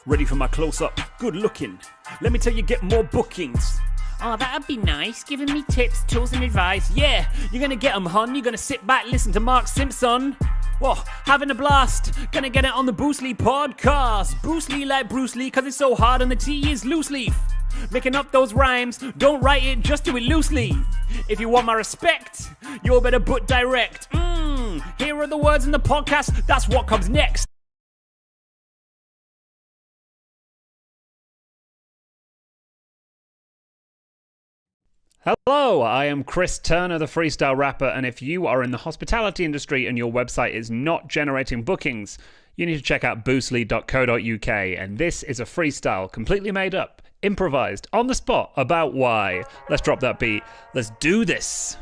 Ready for my close-up? Good looking. Let me tell you, get more bookings. Oh, that'd be nice, giving me tips, tools and advice. Yeah, you're gonna get 'em, hun. You're gonna sit back, listen to Mark Simpson. Whoa, having a blast. Gonna get it on the Bruce Lee podcast. Bruce Lee like Bruce Lee, cause it's so hard and the T is loose leaf. Making up those rhymes, don't write it, just do it loosely. If you want my respect, you better put direct. Here are the words in the podcast, that's what comes next. Hello, I am Chris Turner, the freestyle rapper, and if you are in the hospitality industry and your website is not generating bookings, you need to check out boostly.co.uk, and this is a freestyle completely made up, improvised, on the spot about why. Let's drop that beat. Let's do this.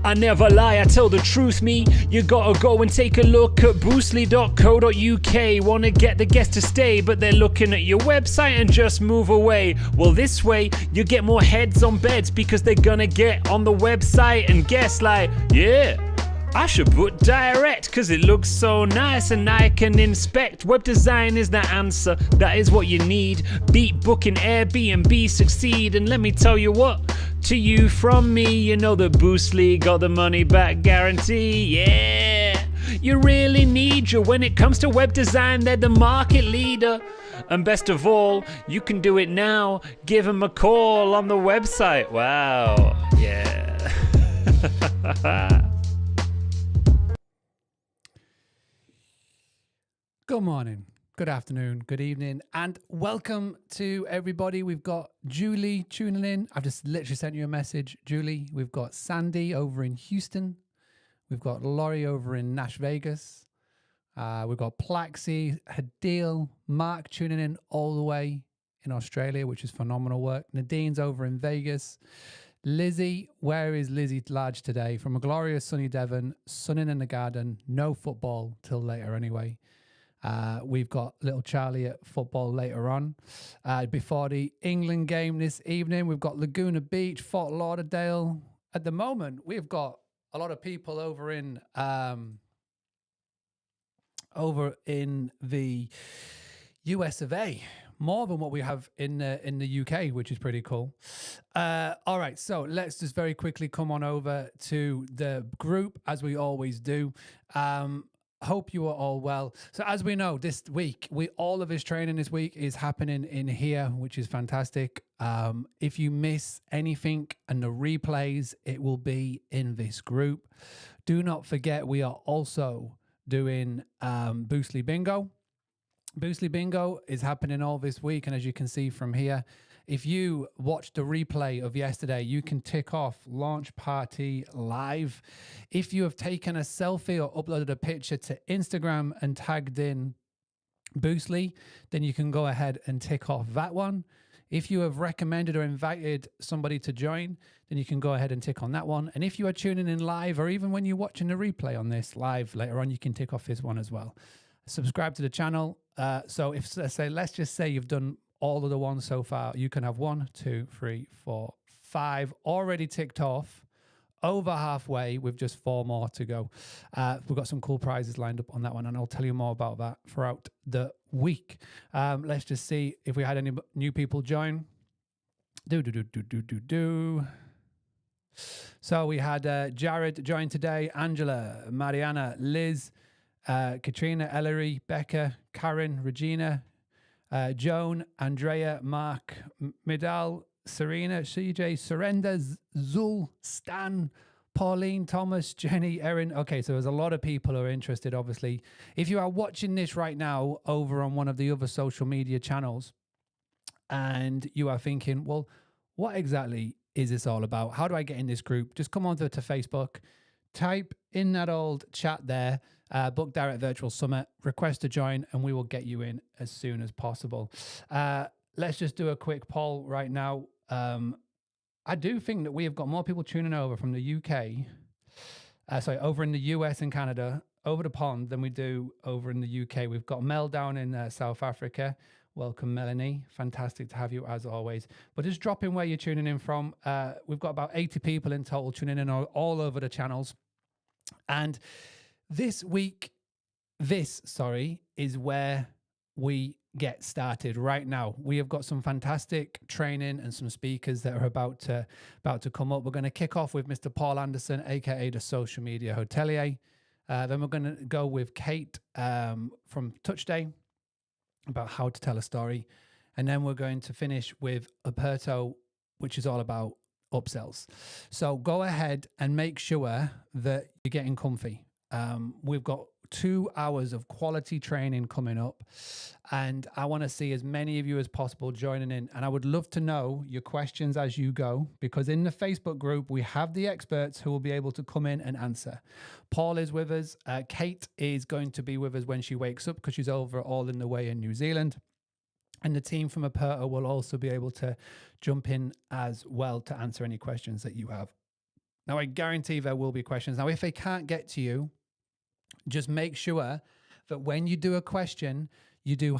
I never lie, I tell the truth, me. You gotta go and take a look at boostly.co.uk. Wanna get the guests to stay, but they're looking at your website and just move away. Well, this way, you get more heads on beds because they're gonna get on the website and guess like, yeah, I should put direct cause it looks so nice and I can inspect. Web design is the answer, that is what you need. Beat booking Airbnb succeed, and let me tell you what, to you from me, you know that Boostly got the money back guarantee. Yeah, you really need you when it comes to web design, they're the market leader. And best of all, you can do it now. Give them a call on the website. Wow, yeah. Good morning, good afternoon, good evening, and welcome to everybody. We've got Julie tuning in. I've just literally sent you a message, Julie. We've got Sandy over in Houston. We've got Laurie over in Nash Vegas. We've got Plaxi, Hadil, Mark tuning in all the way in Australia, which is phenomenal work. Nadine's over in Vegas. Lizzie, where is Lizzie Large today? From a glorious sunny Devon, sunning in the garden, no football till later anyway. We've got little Charlie at football later on. Before the England game this evening, we've got Laguna Beach, Fort Lauderdale. At the moment, we've got a lot of people over in the US of A, more than what we have in the UK, which is pretty cool. All right, so let's just very quickly come on over to the group as we always do. Hope you are all well. So as we know, this week, all of his training this week is happening in here, which is fantastic. If you miss anything and the replays, it will be in this group. Do not forget, we are also doing Boostly Bingo. Boostly Bingo is happening all this week, and as you can see from here, if you watched the replay of yesterday, you can tick off Launch Party Live. If you have taken a selfie or uploaded a picture to Instagram and tagged in Boostly, then you can go ahead and tick off that one. If you have recommended or invited somebody to join, then you can go ahead and tick on that one. And if you are tuning in live, or even when you're watching the replay on this live later on, you can tick off this one as well. Subscribe to the channel. So if let's just say you've done all of the ones so far, you can have 1, 2, 3, 4, 5 already ticked off, over halfway with just 4 more to go. We've got some cool prizes lined up on that one, and I'll tell you more about that throughout the week. Let's just see if we had any new people join. So we had Jared join today, Angela, Mariana, Liz, Katrina, Ellery, Becca, Karen, Regina, Joan, Andrea, Mark, Midal, Serena, CJ, Surrender, Zul, Stan, Pauline, Thomas, Jenny, Erin. Okay, so there's a lot of people who are interested, obviously. If you are watching this right now over on one of the other social media channels and you are thinking, well, what exactly is this all about? How do I get in this group? Just come on to Facebook, type in that old chat there, Book Direct Virtual Summit, request to join, and we will get you in as soon as possible. Let's just do a quick poll right now. I do think that we have got more people tuning over from the UK, over in the US and Canada, over the pond than we do over in the UK. We've got Mel down in South Africa. Welcome, Melanie. Fantastic to have you as always. But just drop in where you're tuning in from. We've got about 80 people in total tuning in all over the channels. And this is where we get started right now. We have got some fantastic training and some speakers that are about to come up. We're going to kick off with Mr. Paul Anderson, aka the Social Media Hotelier. Then we're going to go with Kate from Touch Day about how to tell a story. And then we're going to finish with Aperto, which is all about upsells. So go ahead and make sure that you're getting comfy. We've got 2 hours of quality training coming up, and I want to see as many of you as possible joining in. And I would love to know your questions as you go, because in the Facebook group, we have the experts who will be able to come in and answer. Paul is with us. Kate is going to be with us when she wakes up because she's over all in the way in New Zealand. And the team from Aperto will also be able to jump in as well to answer any questions that you have. Now, I guarantee there will be questions. Now, if they can't get to you, just make sure that when you do a question, you do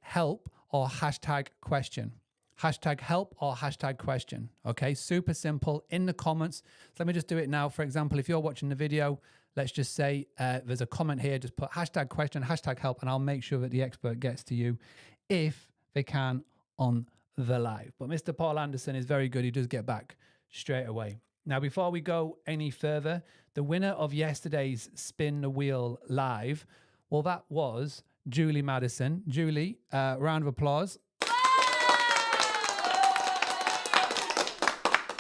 #help or #question. #help or #question. Okay, super simple in the comments. So let me just do it now. For example, if you're watching the video, let's just say there's a comment here, just put #question, #help, and I'll make sure that the expert gets to you if they can on the live. But Mr. Paul Anderson is very good. He does get back straight away. Now, before we go any further, the winner of yesterday's Spin the Wheel live, well, that was Julie Madison. Julie, round of applause.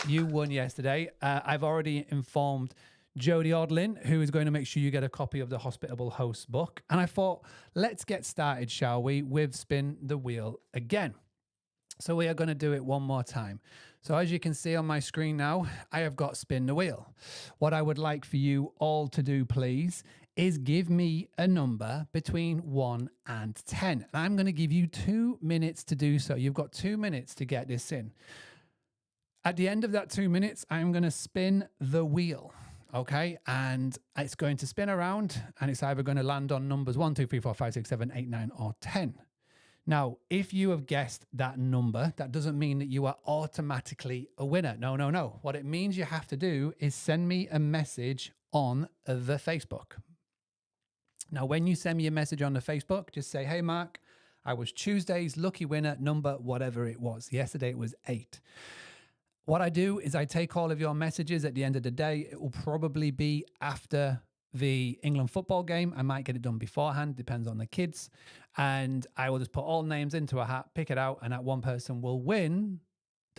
You won yesterday. I've already informed Jodie Odlin, who is going to make sure you get a copy of the Hospitable Host book. And I thought, let's get started, shall we, with Spin the Wheel again. So we are going to do it one more time. So as you can see on my screen now, I have got Spin the Wheel. What I would like for you all to do, please, is give me a number between 1 and 10. And I'm going to give you 2 minutes to do so. You've got 2 minutes to get this in. At the end of that 2 minutes, I'm going to spin the wheel. Okay, and it's going to spin around, and it's either going to land on numbers 1, 2, 3, 4, 5, 6, 7, 8, 9, or 10. Now, if you have guessed that number, that doesn't mean that you are automatically a winner. No, no, no. What it means you have to do is send me a message on the Facebook. Now, when you send me a message on the Facebook, just say, hey, Mark, I was Tuesday's lucky winner, number whatever it was. Yesterday it was 8. What I do is I take all of your messages at the end of the day. It will probably be after the England football game. I might get it done beforehand, depends on the kids. And I will just put all names into a hat, pick it out, and that one person will win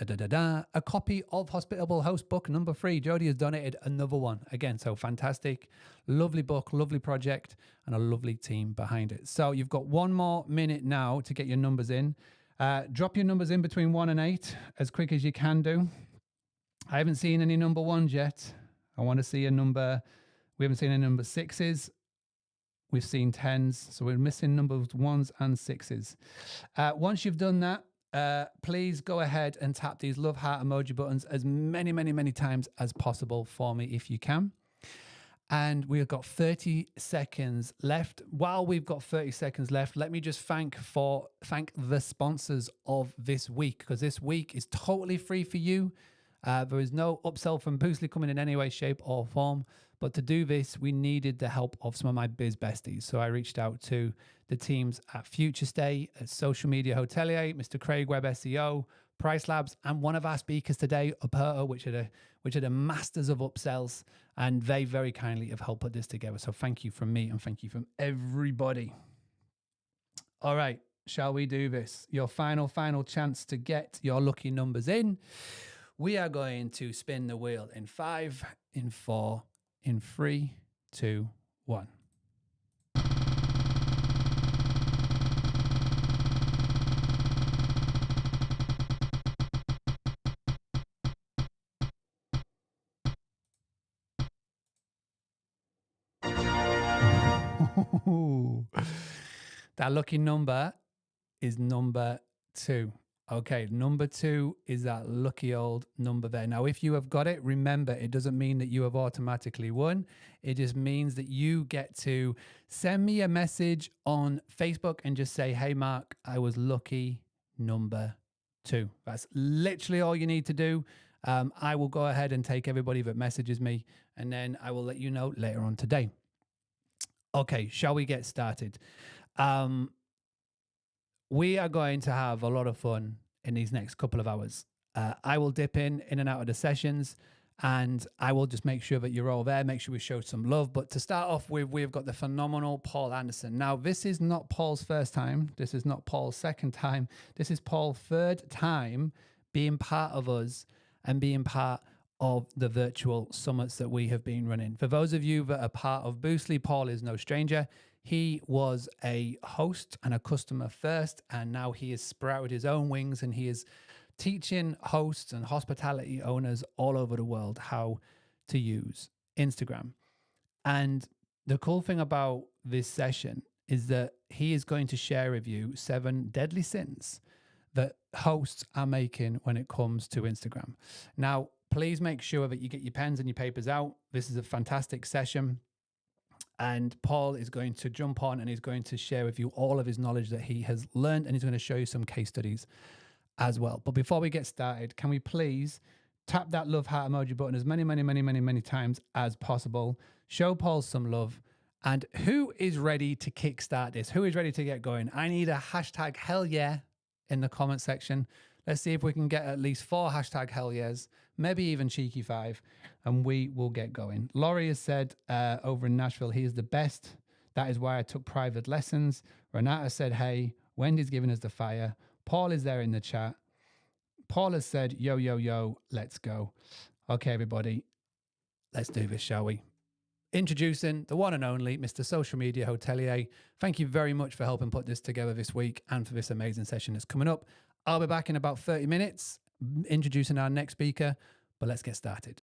a copy of Hospitable Host book number 3. Jodie has donated another one. Again, so fantastic. Lovely book, lovely project, and a lovely team behind it. So you've got 1 more minute now to get your numbers in. Drop your numbers in between 1 and 8 as quick as you can do. I haven't seen any number 1s yet. I want to see a number. We haven't seen any number 6s. We've seen 10s. So we're missing numbers 1s and 6s. Once you've done that, please go ahead and tap these love heart emoji buttons as many times as possible for me if you can. And we've got 30 seconds left. While we've got 30 seconds left, let me just thank the sponsors of this week, because this week is totally free for you. There is no upsell from Boostly coming in any way, shape, or form. But to do this, we needed the help of some of my biz besties. So I reached out to the teams at Future Stay, at Social Media Hotelier, Mr. Craig Webb SEO, Price Labs, and one of our speakers today, Aperto, which are the masters of upsells. And they very kindly have helped put this together. So thank you from me and thank you from everybody. All right, shall we do this? Your final chance to get your lucky numbers in. We are going to spin the wheel in 5, in 4, in 3, 2, 1. That lucky number is number 2. Okay, number 2 is that lucky old number there. Now, if you have got it, remember, it doesn't mean that you have automatically won. It just means that you get to send me a message on Facebook and just say, hey, Mark, I was lucky number 2. That's literally all you need to do. I will go ahead and take everybody that messages me, and then I will let you know later on today. Okay, shall we get started? we are going to have a lot of fun in these next couple of hours. I will dip in and out of the sessions, and I will just make sure that you're all there, make sure we show some love. But to start off with, we've got the phenomenal Paul Anderson. Now, this is not Paul's first time. This is not Paul's second time. This is Paul's third time being part of us and being part of the virtual summits that we have been running. For those of you that are part of Boostly, Paul is no stranger. He was a host and a customer first, and now he has sprouted his own wings, and he is teaching hosts and hospitality owners all over the world how to use Instagram. And the cool thing about this session is that he is going to share with you 7 deadly sins that hosts are making when it comes to Instagram. Now, please make sure that you get your pens and your papers out. This is a fantastic session. And Paul is going to jump on and he's going to share with you all of his knowledge that he has learned, and he's going to show you some case studies as well. But before we get started, can we please tap that love heart emoji button as many times as possible? Show Paul some love. And who is ready to kickstart this? Who is ready to get going? I need a hashtag hell yeah in the comment section. Let's see if we can get at least 4 hashtag hell yeahs, maybe even cheeky 5, and we will get going. Laurie has said over in Nashville, he is the best. That is why I took private lessons. Renata said, hey. Wendy's giving us the fire. Paul is there in the chat. Paul has said, yo, yo, yo, let's go. Okay, everybody, let's do this, shall we? Introducing the one and only Mr. Social Media Hotelier. Thank you very much for helping put this together this week and for this amazing session that's coming up. I'll be back in about 30 minutes introducing our next speaker, but let's get started.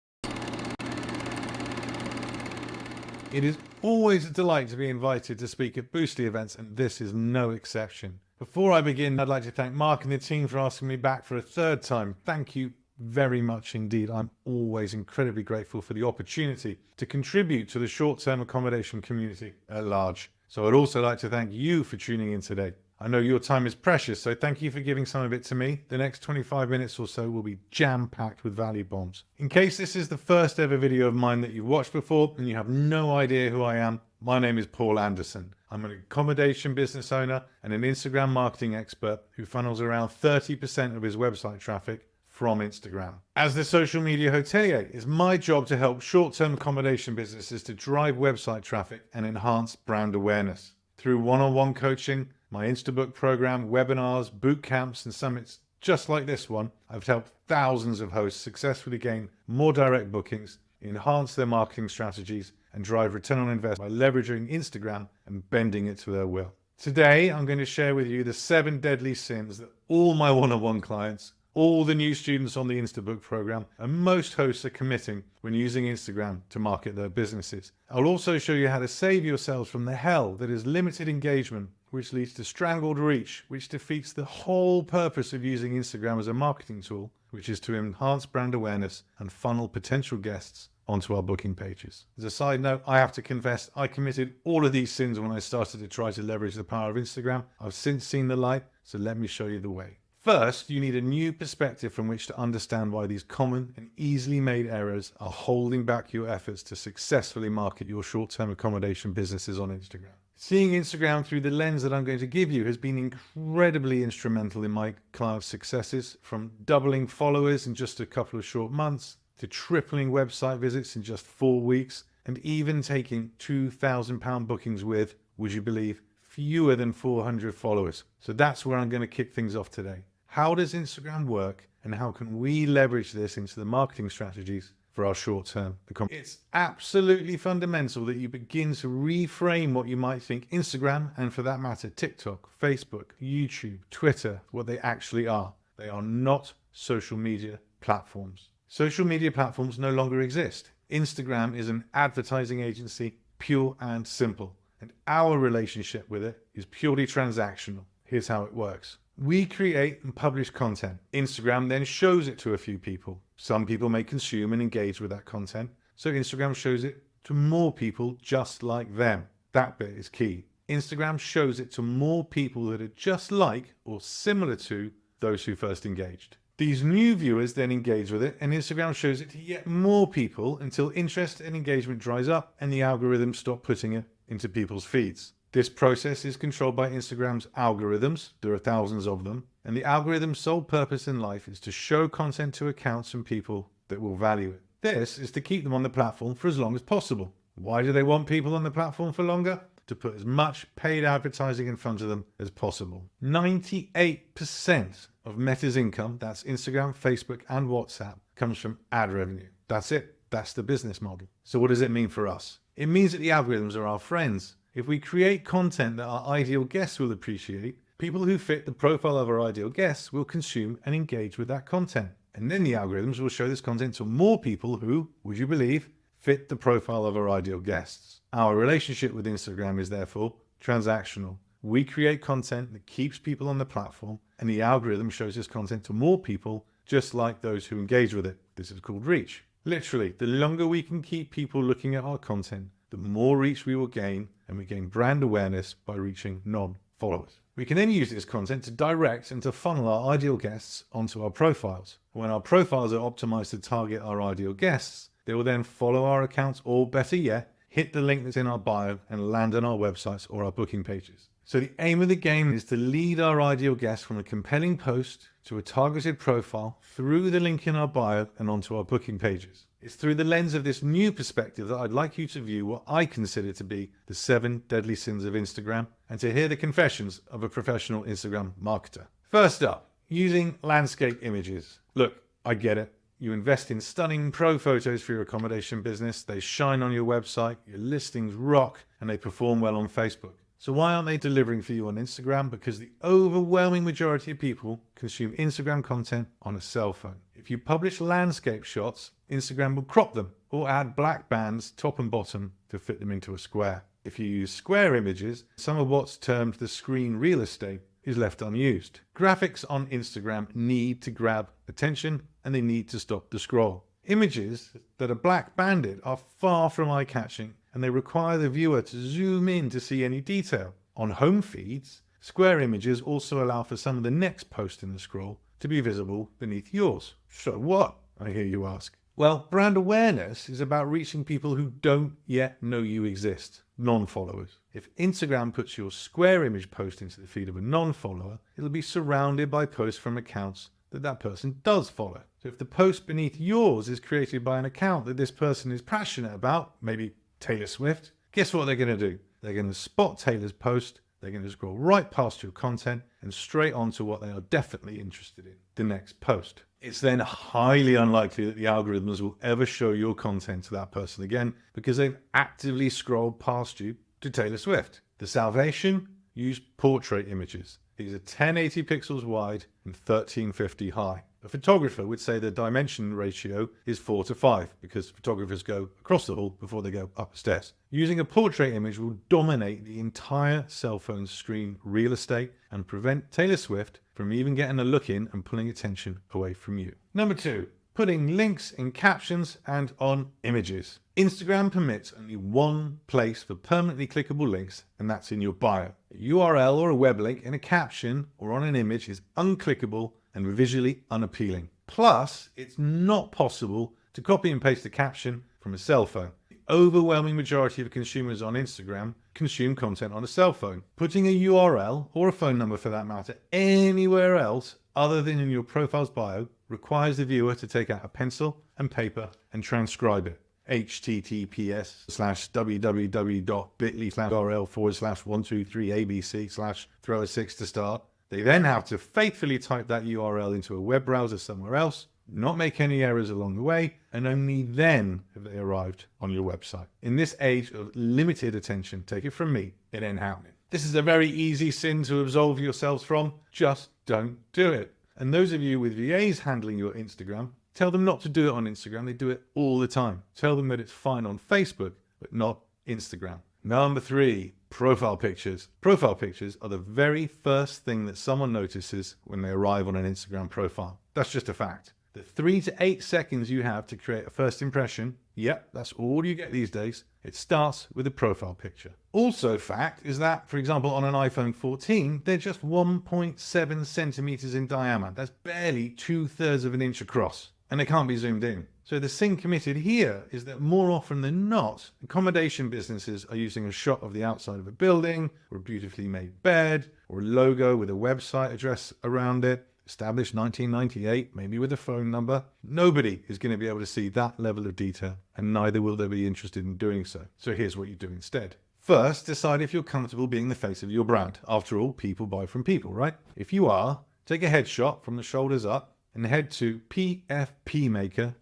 It is always a delight to be invited to speak at Boostly events, and this is no exception. Before I begin, I'd like to thank Mark and the team for asking me back for a 3rd time. Thank you very much indeed. I'm always incredibly grateful for the opportunity to contribute to the short-term accommodation community at large. So I'd also like to thank you for tuning in today. I know your time is precious, so thank you for giving some of it to me. The next 25 minutes or so will be jam-packed with value bombs. In case this is the first ever video of mine that you've watched before and you have no idea who I am, my name is Paul Anderson. I'm an accommodation business owner and an Instagram marketing expert who funnels around 30% of his website traffic from Instagram. As the social media hotelier, it's my job to help short-term accommodation businesses to drive website traffic and enhance brand awareness. Through one-on-one coaching, my Instabook program, webinars, boot camps, and summits just like this one, I've helped thousands of hosts successfully gain more direct bookings, enhance their marketing strategies, and drive return on investment by leveraging Instagram and bending it to their will. Today, I'm going to share with you the 7 deadly sins that all my one-on-one clients, all the new students on the Instabook program, and most hosts are committing when using Instagram to market their businesses. I'll also show you how to save yourselves from the hell that is limited engagement, which leads to strangled reach, which defeats the whole purpose of using Instagram as a marketing tool, which is to enhance brand awareness and funnel potential guests onto our booking pages. As a side note, I have to confess, I committed all of these sins when I started to try to leverage the power of Instagram. I've since seen the light, so let me show you the way. First, you need a new perspective from which to understand why these common and easily made errors are holding back your efforts to successfully market your short-term accommodation businesses on Instagram. Seeing Instagram through the lens that I'm going to give you has been incredibly instrumental in my clients' successes, from doubling followers in just a couple of short months to tripling website visits in just 4 weeks, and even taking £2,000 bookings with, would you believe, fewer than 400 followers. So that's where I'm going to kick things off today. How does Instagram work, and how can we leverage this into the marketing strategies for our short-term? It's absolutely fundamental that you begin to reframe what you might think Instagram, and for that matter TikTok, Facebook, YouTube, Twitter, what they actually are. They are not social media platforms. Social media platforms no longer exist. Instagram is an advertising agency, pure and simple. And our relationship with it is purely transactional. Here's how it works. We create and publish content. Instagram then shows it to a few people. Some people may consume and engage with that content, so Instagram shows it to more people just like them. That bit is key. Instagram shows it to more people that are just like or similar to those who first engaged. These new viewers then engage with it, and Instagram shows it to yet more people until interest and engagement dries up and the algorithms stop putting it into people's feeds. This process is controlled by Instagram's algorithms. There are thousands of them. And the algorithm's sole purpose in life is to show content to accounts and people that will value it. This is to keep them on the platform for as long as possible. Why do they want people on the platform for longer? To put as much paid advertising in front of them as possible. 98% of Meta's income, that's Instagram, Facebook, and WhatsApp, comes from ad revenue. That's it. That's the business model. So what does it mean for us? It means that the algorithms are our friends. If we create content that our ideal guests will appreciate, people who fit the profile of our ideal guests will consume and engage with that content. And then the algorithms will show this content to more people who, would you believe, fit the profile of our ideal guests. Our relationship with Instagram is therefore transactional. We create content that keeps people on the platform, and the algorithm shows this content to more people, just like those who engage with it. This is called reach. Literally, the longer we can keep people looking at our content, the more reach we will gain, and we gain brand awareness by reaching non-followers. We can then use this content to direct and to funnel our ideal guests onto our profiles. When our profiles are optimized to target our ideal guests, they will then follow our accounts, or better yet, hit the link that's in our bio and land on our websites or our booking pages. So the aim of the game is to lead our ideal guests from a compelling post to a targeted profile through the link in our bio and onto our booking pages. It's through the lens of this new perspective that I'd like you to view what I consider to be the 7 deadly sins of Instagram, and to hear the confessions of a professional Instagram marketer. First up, using landscape images. Look, I get it. You invest in stunning pro photos for your accommodation business, they shine on your website, your listings rock, and they perform well on Facebook. So why aren't they delivering for you on Instagram? Because the overwhelming majority of people consume Instagram content on a cell phone. If you publish landscape shots, Instagram will crop them or add black bands top and bottom to fit them into a square. If you use square images, some of what's termed the screen real estate is left unused. Graphics on Instagram need to grab attention, and they need to stop the scroll. Images that are black banded are far from eye-catching, and they require the viewer to zoom in to see any detail. On home feeds, square images also allow for some of the next post in the scroll to be visible beneath yours. So what, I hear you ask? Well, brand awareness is about reaching people who don't yet know you exist, non-followers. If Instagram puts your square image post into the feed of a non-follower, it'll be surrounded by posts from accounts that person does follow. So if the post beneath yours is created by an account that this person is passionate about, maybe Taylor Swift, guess what they're going to do? They're going to spot Taylor's post, they're going to scroll right past your content and straight on to what they are definitely interested in, the next post. It's then highly unlikely that the algorithms will ever show your content to that person again, because they've actively scrolled past you to Taylor Swift. The salvation? Use portrait images. These are 1080 pixels wide and 1350 high. A photographer would say the dimension ratio is 4:5 because photographers go across the hall before they go upstairs. Using a portrait image will dominate the entire cell phone's screen real estate and prevent Taylor Swift from even getting a look in and pulling attention away from you. Number 2, putting links in captions and on images. Instagram permits only one place for permanently clickable links, and that's in your bio. A URL or a web link in a caption or on an image is unclickable and visually unappealing. Plus, it's not possible to copy and paste a caption from a cell phone. The overwhelming majority of consumers on Instagram consume content on a cell phone. Putting a URL, or a phone number for that matter, anywhere else other than in your profile's bio requires the viewer to take out a pencil and paper and transcribe it. https:/www.bit.ly/rl/123abc/throw a 6 to start. They then have to faithfully type that URL into a web browser somewhere else, not make any errors along the way, and only then have they arrived on your website. In this age of limited attention, take it from me, it ain't happening. This is a very easy sin to absolve yourselves from. Just don't do it. And those of you with VAs handling your Instagram, tell them not to do it on Instagram. They do it all the time. Tell them that it's fine on Facebook, but not Instagram. Number 3, profile pictures. Profile pictures are the very first thing that someone notices when they arrive on an Instagram profile. That's just a fact. The 3 to 8 seconds you have to create a first impression, yep, that's all you get these days. It starts with a profile picture. Also fact is that, for example, on an iPhone 14, they're just 1.7 centimeters in diameter. That's barely 2/3 of an inch across. and they can't be zoomed in. So the thing committed here is that more often than not, accommodation businesses are using a shot of the outside of a building, or a beautifully made bed, or a logo with a website address around it, established 1998, maybe with a phone number. Nobody is going to be able to see that level of detail, and neither will they be interested in doing so. So here's what you do instead. First, decide if you're comfortable being the face of your brand. After all, people buy from people, right? If you are, take a headshot from the shoulders up and head to pfpmaker.com.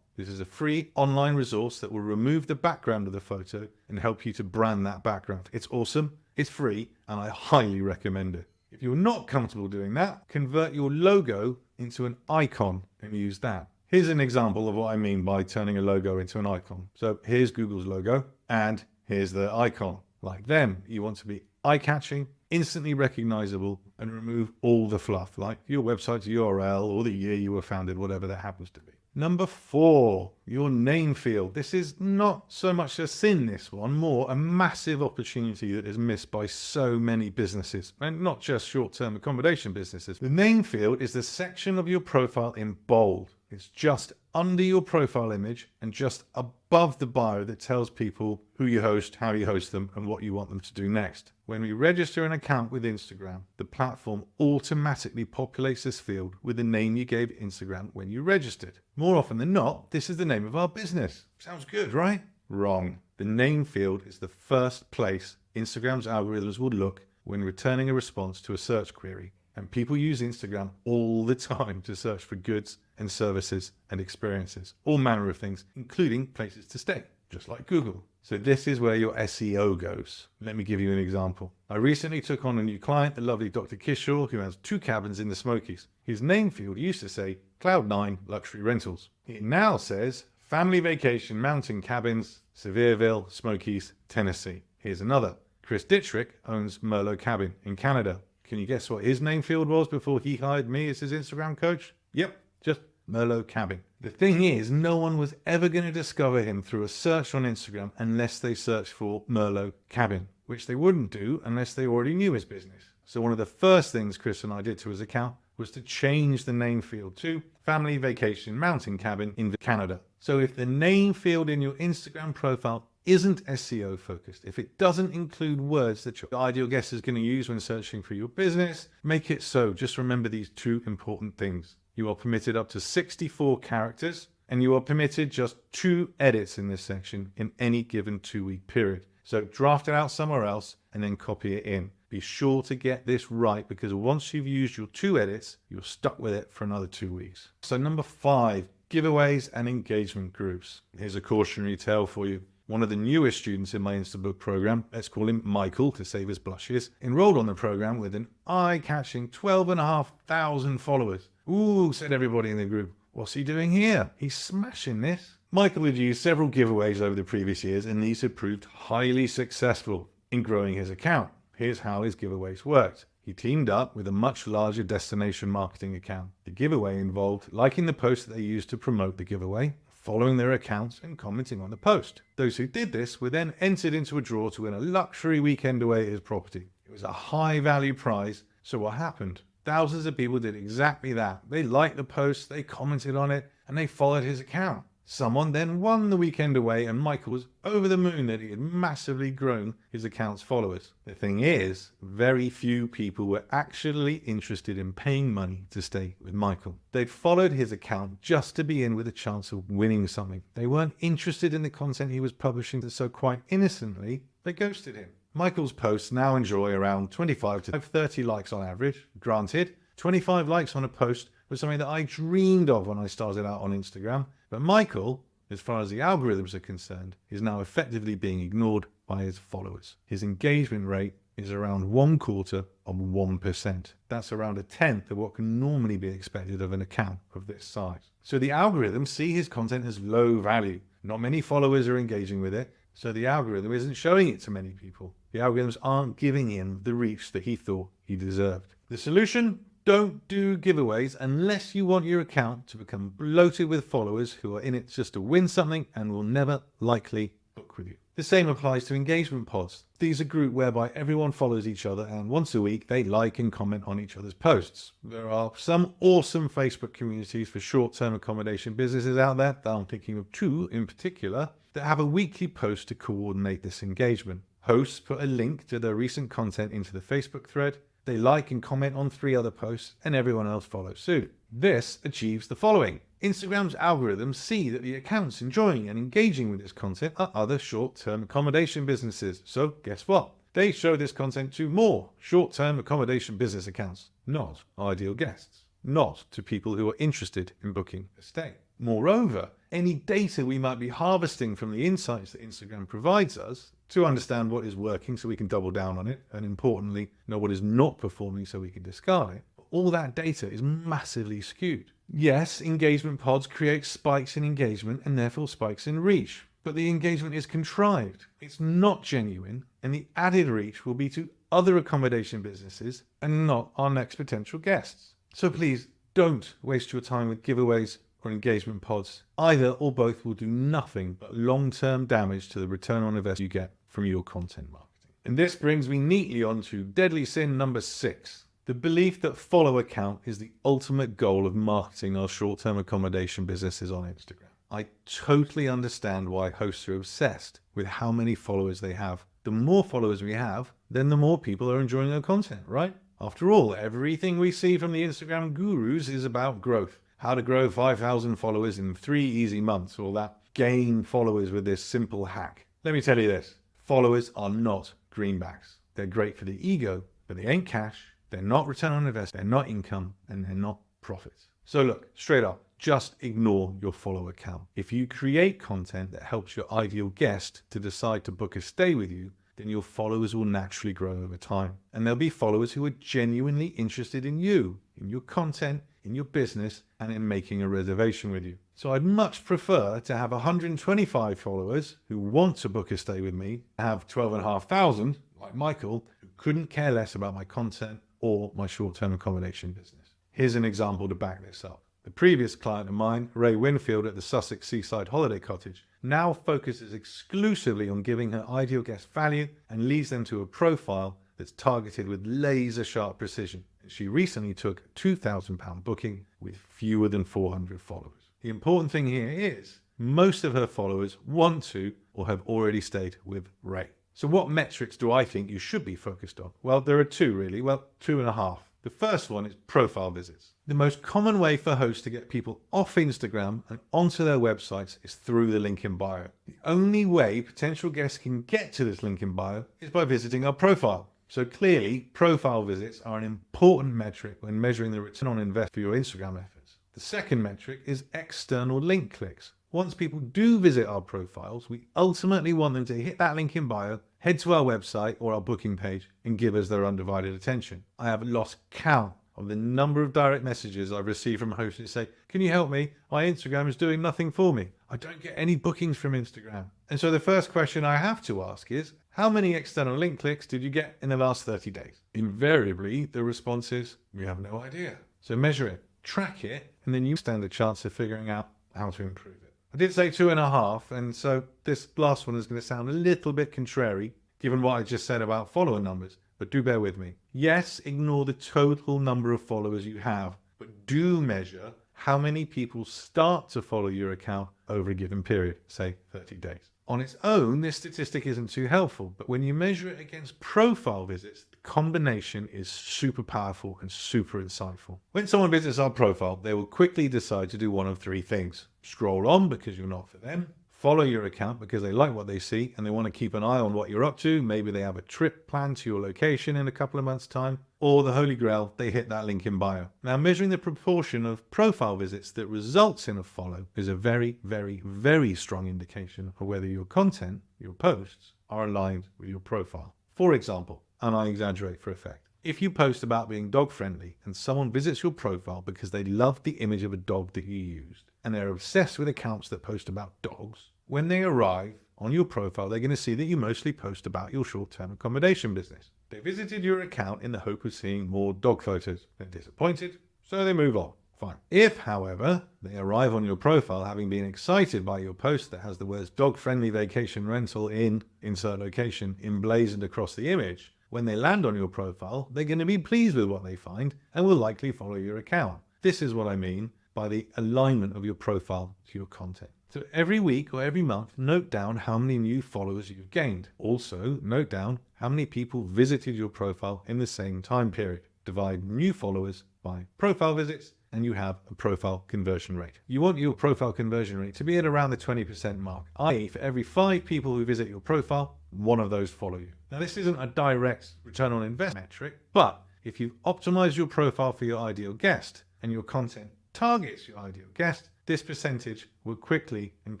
This is a free online resource that will remove the background of the photo and help you to brand that background. It's awesome, it's free, and I highly recommend it. If you're not comfortable doing that, convert your logo into an icon and use that. Here's an example of what I mean by turning a logo into an icon. So here's Google's logo, and here's the icon. Like them, you want to be eye-catching, instantly recognizable, and remove all the fluff, like your website's URL or the year you were founded, whatever that happens to be. Number 4, your name field. This is not so much a sin, this one, more a massive opportunity that is missed by so many businesses, and not just short-term accommodation businesses. The name field is the section of your profile in bold. It's just under your profile image and just above the bio that tells people who you host, how you host them, and what you want them to do next. When we register an account with Instagram, the platform automatically populates this field with the name you gave Instagram when you registered. More often than not, this is the name of our business. Sounds good, right? Wrong. The name field is the first place Instagram's algorithms will look when returning a response to a search query. And people use Instagram all the time to search for goods and services and experiences, all manner of things, including places to stay, just like Google. So this is where your SEO goes. Let me give you an example. I recently took on a new client, the lovely Dr. Kishore, who has 2 cabins in the Smokies. His name field used to say Cloud9 Luxury Rentals. It now says Family Vacation Mountain Cabins, Sevierville, Smokies, Tennessee. Here's another. Chris Dittrick owns Merlot Cabin in Canada. Can you guess what his name field was before he hired me as his Instagram coach? Yep, just Merlot Cabin. The thing is, no one was ever going to discover him through a search on Instagram unless they searched for Merlot Cabin, which they wouldn't do unless they already knew his business. So one of the first things Chris and I did to his account was to change the name field to Family Vacation Mountain Cabin in Canada. So if the name field in your Instagram profile isn't SEO focused, if it doesn't include words that your ideal guest is going to use when searching for your business, make it so. Just remember these 2 important things. You are permitted up to 64 characters, and you are permitted just 2 edits in this section in any given 2-week period. So draft it out somewhere else and then copy it in. Be sure to get this right, because once you've used your 2 edits, you're stuck with it for another 2 weeks. So number 5, giveaways and engagement groups. Here's a cautionary tale for you. One of the newest students in my Instabook program, let's call him Michael to save his blushes, enrolled on the program with an eye-catching 12,500 followers. Ooh, said everybody in the group. What's he doing here? He's smashing this. Michael had used several giveaways over the previous years, and these had proved highly successful in growing his account. Here's how his giveaways worked. He teamed up with a much larger destination marketing account. The giveaway involved liking the post that they used to promote the giveaway, following their accounts and commenting on the post. Those who did this were then entered into a draw to win a luxury weekend away at his property. It was a high value prize, so what happened? Thousands of people did exactly that. They liked the post, they commented on it, and they followed his account. Someone then won the weekend away, and Michael was over the moon that he had massively grown his account's followers. The thing is, very few people were actually interested in paying money to stay with Michael. They'd followed his account just to be in with a chance of winning something. They weren't interested in the content he was publishing, so quite innocently, they ghosted him. Michael's posts now enjoy around 25 to 30 likes on average. Granted, 25 likes on a post was something that I dreamed of when I started out on Instagram. But Michael, as far as the algorithms are concerned, is now effectively being ignored by his followers. His engagement rate is around 1/4%. That's around 1/10 of what can normally be expected of an account of this size. So the algorithms see his content as low value. Not many followers are engaging with it, so the algorithm isn't showing it to many people. The algorithms aren't giving him the reach that he thought he deserved. The solution? Don't do giveaways unless you want your account to become bloated with followers who are in it just to win something and will never likely book with you. The same applies to engagement pods. These are groups whereby everyone follows each other and once a week they like and comment on each other's posts. There are some awesome Facebook communities for short-term accommodation businesses out there, that I'm thinking of two in particular, that have a weekly post to coordinate this engagement. Hosts put a link to their recent content into the Facebook thread, they like and comment on 3 other posts, and everyone else follows suit. This achieves the following. Instagram's algorithms see that the accounts enjoying and engaging with this content are other short-term accommodation businesses. So guess what? They show this content to more short-term accommodation business accounts, not ideal guests, not to people who are interested in booking a stay. Moreover, any data we might be harvesting from the insights that Instagram provides us to understand what is working so we can double down on it, and importantly, know what is not performing so we can discard it, all that data is massively skewed. Yes, engagement pods create spikes in engagement and therefore spikes in reach, but the engagement is contrived. It's not genuine, and the added reach will be to other accommodation businesses and not our next potential guests. So please don't waste your time with giveaways or engagement pods. Either or both will do nothing but long-term damage to the return on investment you get from your content marketing. And this brings me neatly on to deadly sin number 6. The belief that follower count is the ultimate goal of marketing our short-term accommodation businesses on Instagram. I totally understand why hosts are obsessed with how many followers they have. The more followers we have, then the more people are enjoying our content, right? After all, everything we see from the Instagram gurus is about growth. How to grow 5,000 followers in 3 easy months, all that. Gain followers with this simple hack. Let me tell you this. Followers are not greenbacks. They're great for the ego, but they ain't cash. They're not return on investment, they're not income, and they're not profits. So look, straight up, just ignore your follower count. If you create content that helps your ideal guest to decide to book a stay with you, then your followers will naturally grow over time. And there'll be followers who are genuinely interested in you, in your content, in your business, and in making a reservation with you. So I'd much prefer to have 125 followers who want to book a stay with me, have 12,500, like Michael, who couldn't care less about my content or my short-term accommodation business. Here's an example to back this up. The previous client of mine, Ray Winfield at the Sussex Seaside Holiday Cottage, now focuses exclusively on giving her ideal guest value and leads them to a profile that's targeted with laser-sharp precision. And she recently took a £2,000 booking with fewer than 400 followers. The important thing here is most of her followers want to or have already stayed with Ray. So what metrics do I think you should be focused on? Well, there are 2 really. Well, 2.5. The first one is profile visits. The most common way for hosts to get people off Instagram and onto their websites is through the link in bio. The only way potential guests can get to this link in bio is by visiting our profile. So clearly, profile visits are an important metric when measuring the return on investment for your Instagram efforts. The second metric is external link clicks. Once people do visit our profiles, we ultimately want them to hit that link in bio, head to our website or our booking page, and give us their undivided attention. I have lost count of the number of direct messages I've received from hosts who say, "Can you help me? My Instagram is doing nothing for me. I don't get any bookings from Instagram." And so the first question I have to ask is, how many external link clicks did you get in the last 30 days? Invariably, the response is, we have no idea. So measure it, track it, and then you stand a chance of figuring out how to improve it. I did say 2.5, and so this last one is going to sound a little bit contrary, given what I just said about follower numbers, but do bear with me. Yes, ignore the total number of followers you have, but do measure how many people start to follow your account over a given period, say 30 days. On its own, this statistic isn't too helpful, but when you measure it against profile visits, the combination is super powerful and super insightful. When someone visits our profile, they will quickly decide to do one of 3 things. Scroll on because you're not for them, follow your account because they like what they see and they want to keep an eye on what you're up to. Maybe they have a trip planned to your location in a couple of months' time, or the holy grail, they hit that link in bio. Now, measuring the proportion of profile visits that results in a follow is a very, very, very strong indication of whether your content, your posts, are aligned with your profile. For example, and I exaggerate for effect, if you post about being dog friendly and someone visits your profile because they love the image of a dog that you used, and they're obsessed with accounts that post about dogs, when they arrive on your profile, they're going to see that you mostly post about your short-term accommodation business. They visited your account in the hope of seeing more dog photos. They're disappointed, so they move on. Fine. If, however, they arrive on your profile having been excited by your post that has the words dog-friendly vacation rental in insert location emblazoned across the image, when they land on your profile, they're going to be pleased with what they find and will likely follow your account. This is what I mean by the alignment of your profile to your content. So every week or every month, note down how many new followers you've gained. Also, note down how many people visited your profile in the same time period. Divide new followers by profile visits, and you have a profile conversion rate. You want your profile conversion rate to be at around the 20% mark, i.e. for every 5 people who visit your profile, 1 of those follow you. Now this isn't a direct return on investment metric, but if you optimize your profile for your ideal guest and your content targets your ideal guest, this percentage will quickly and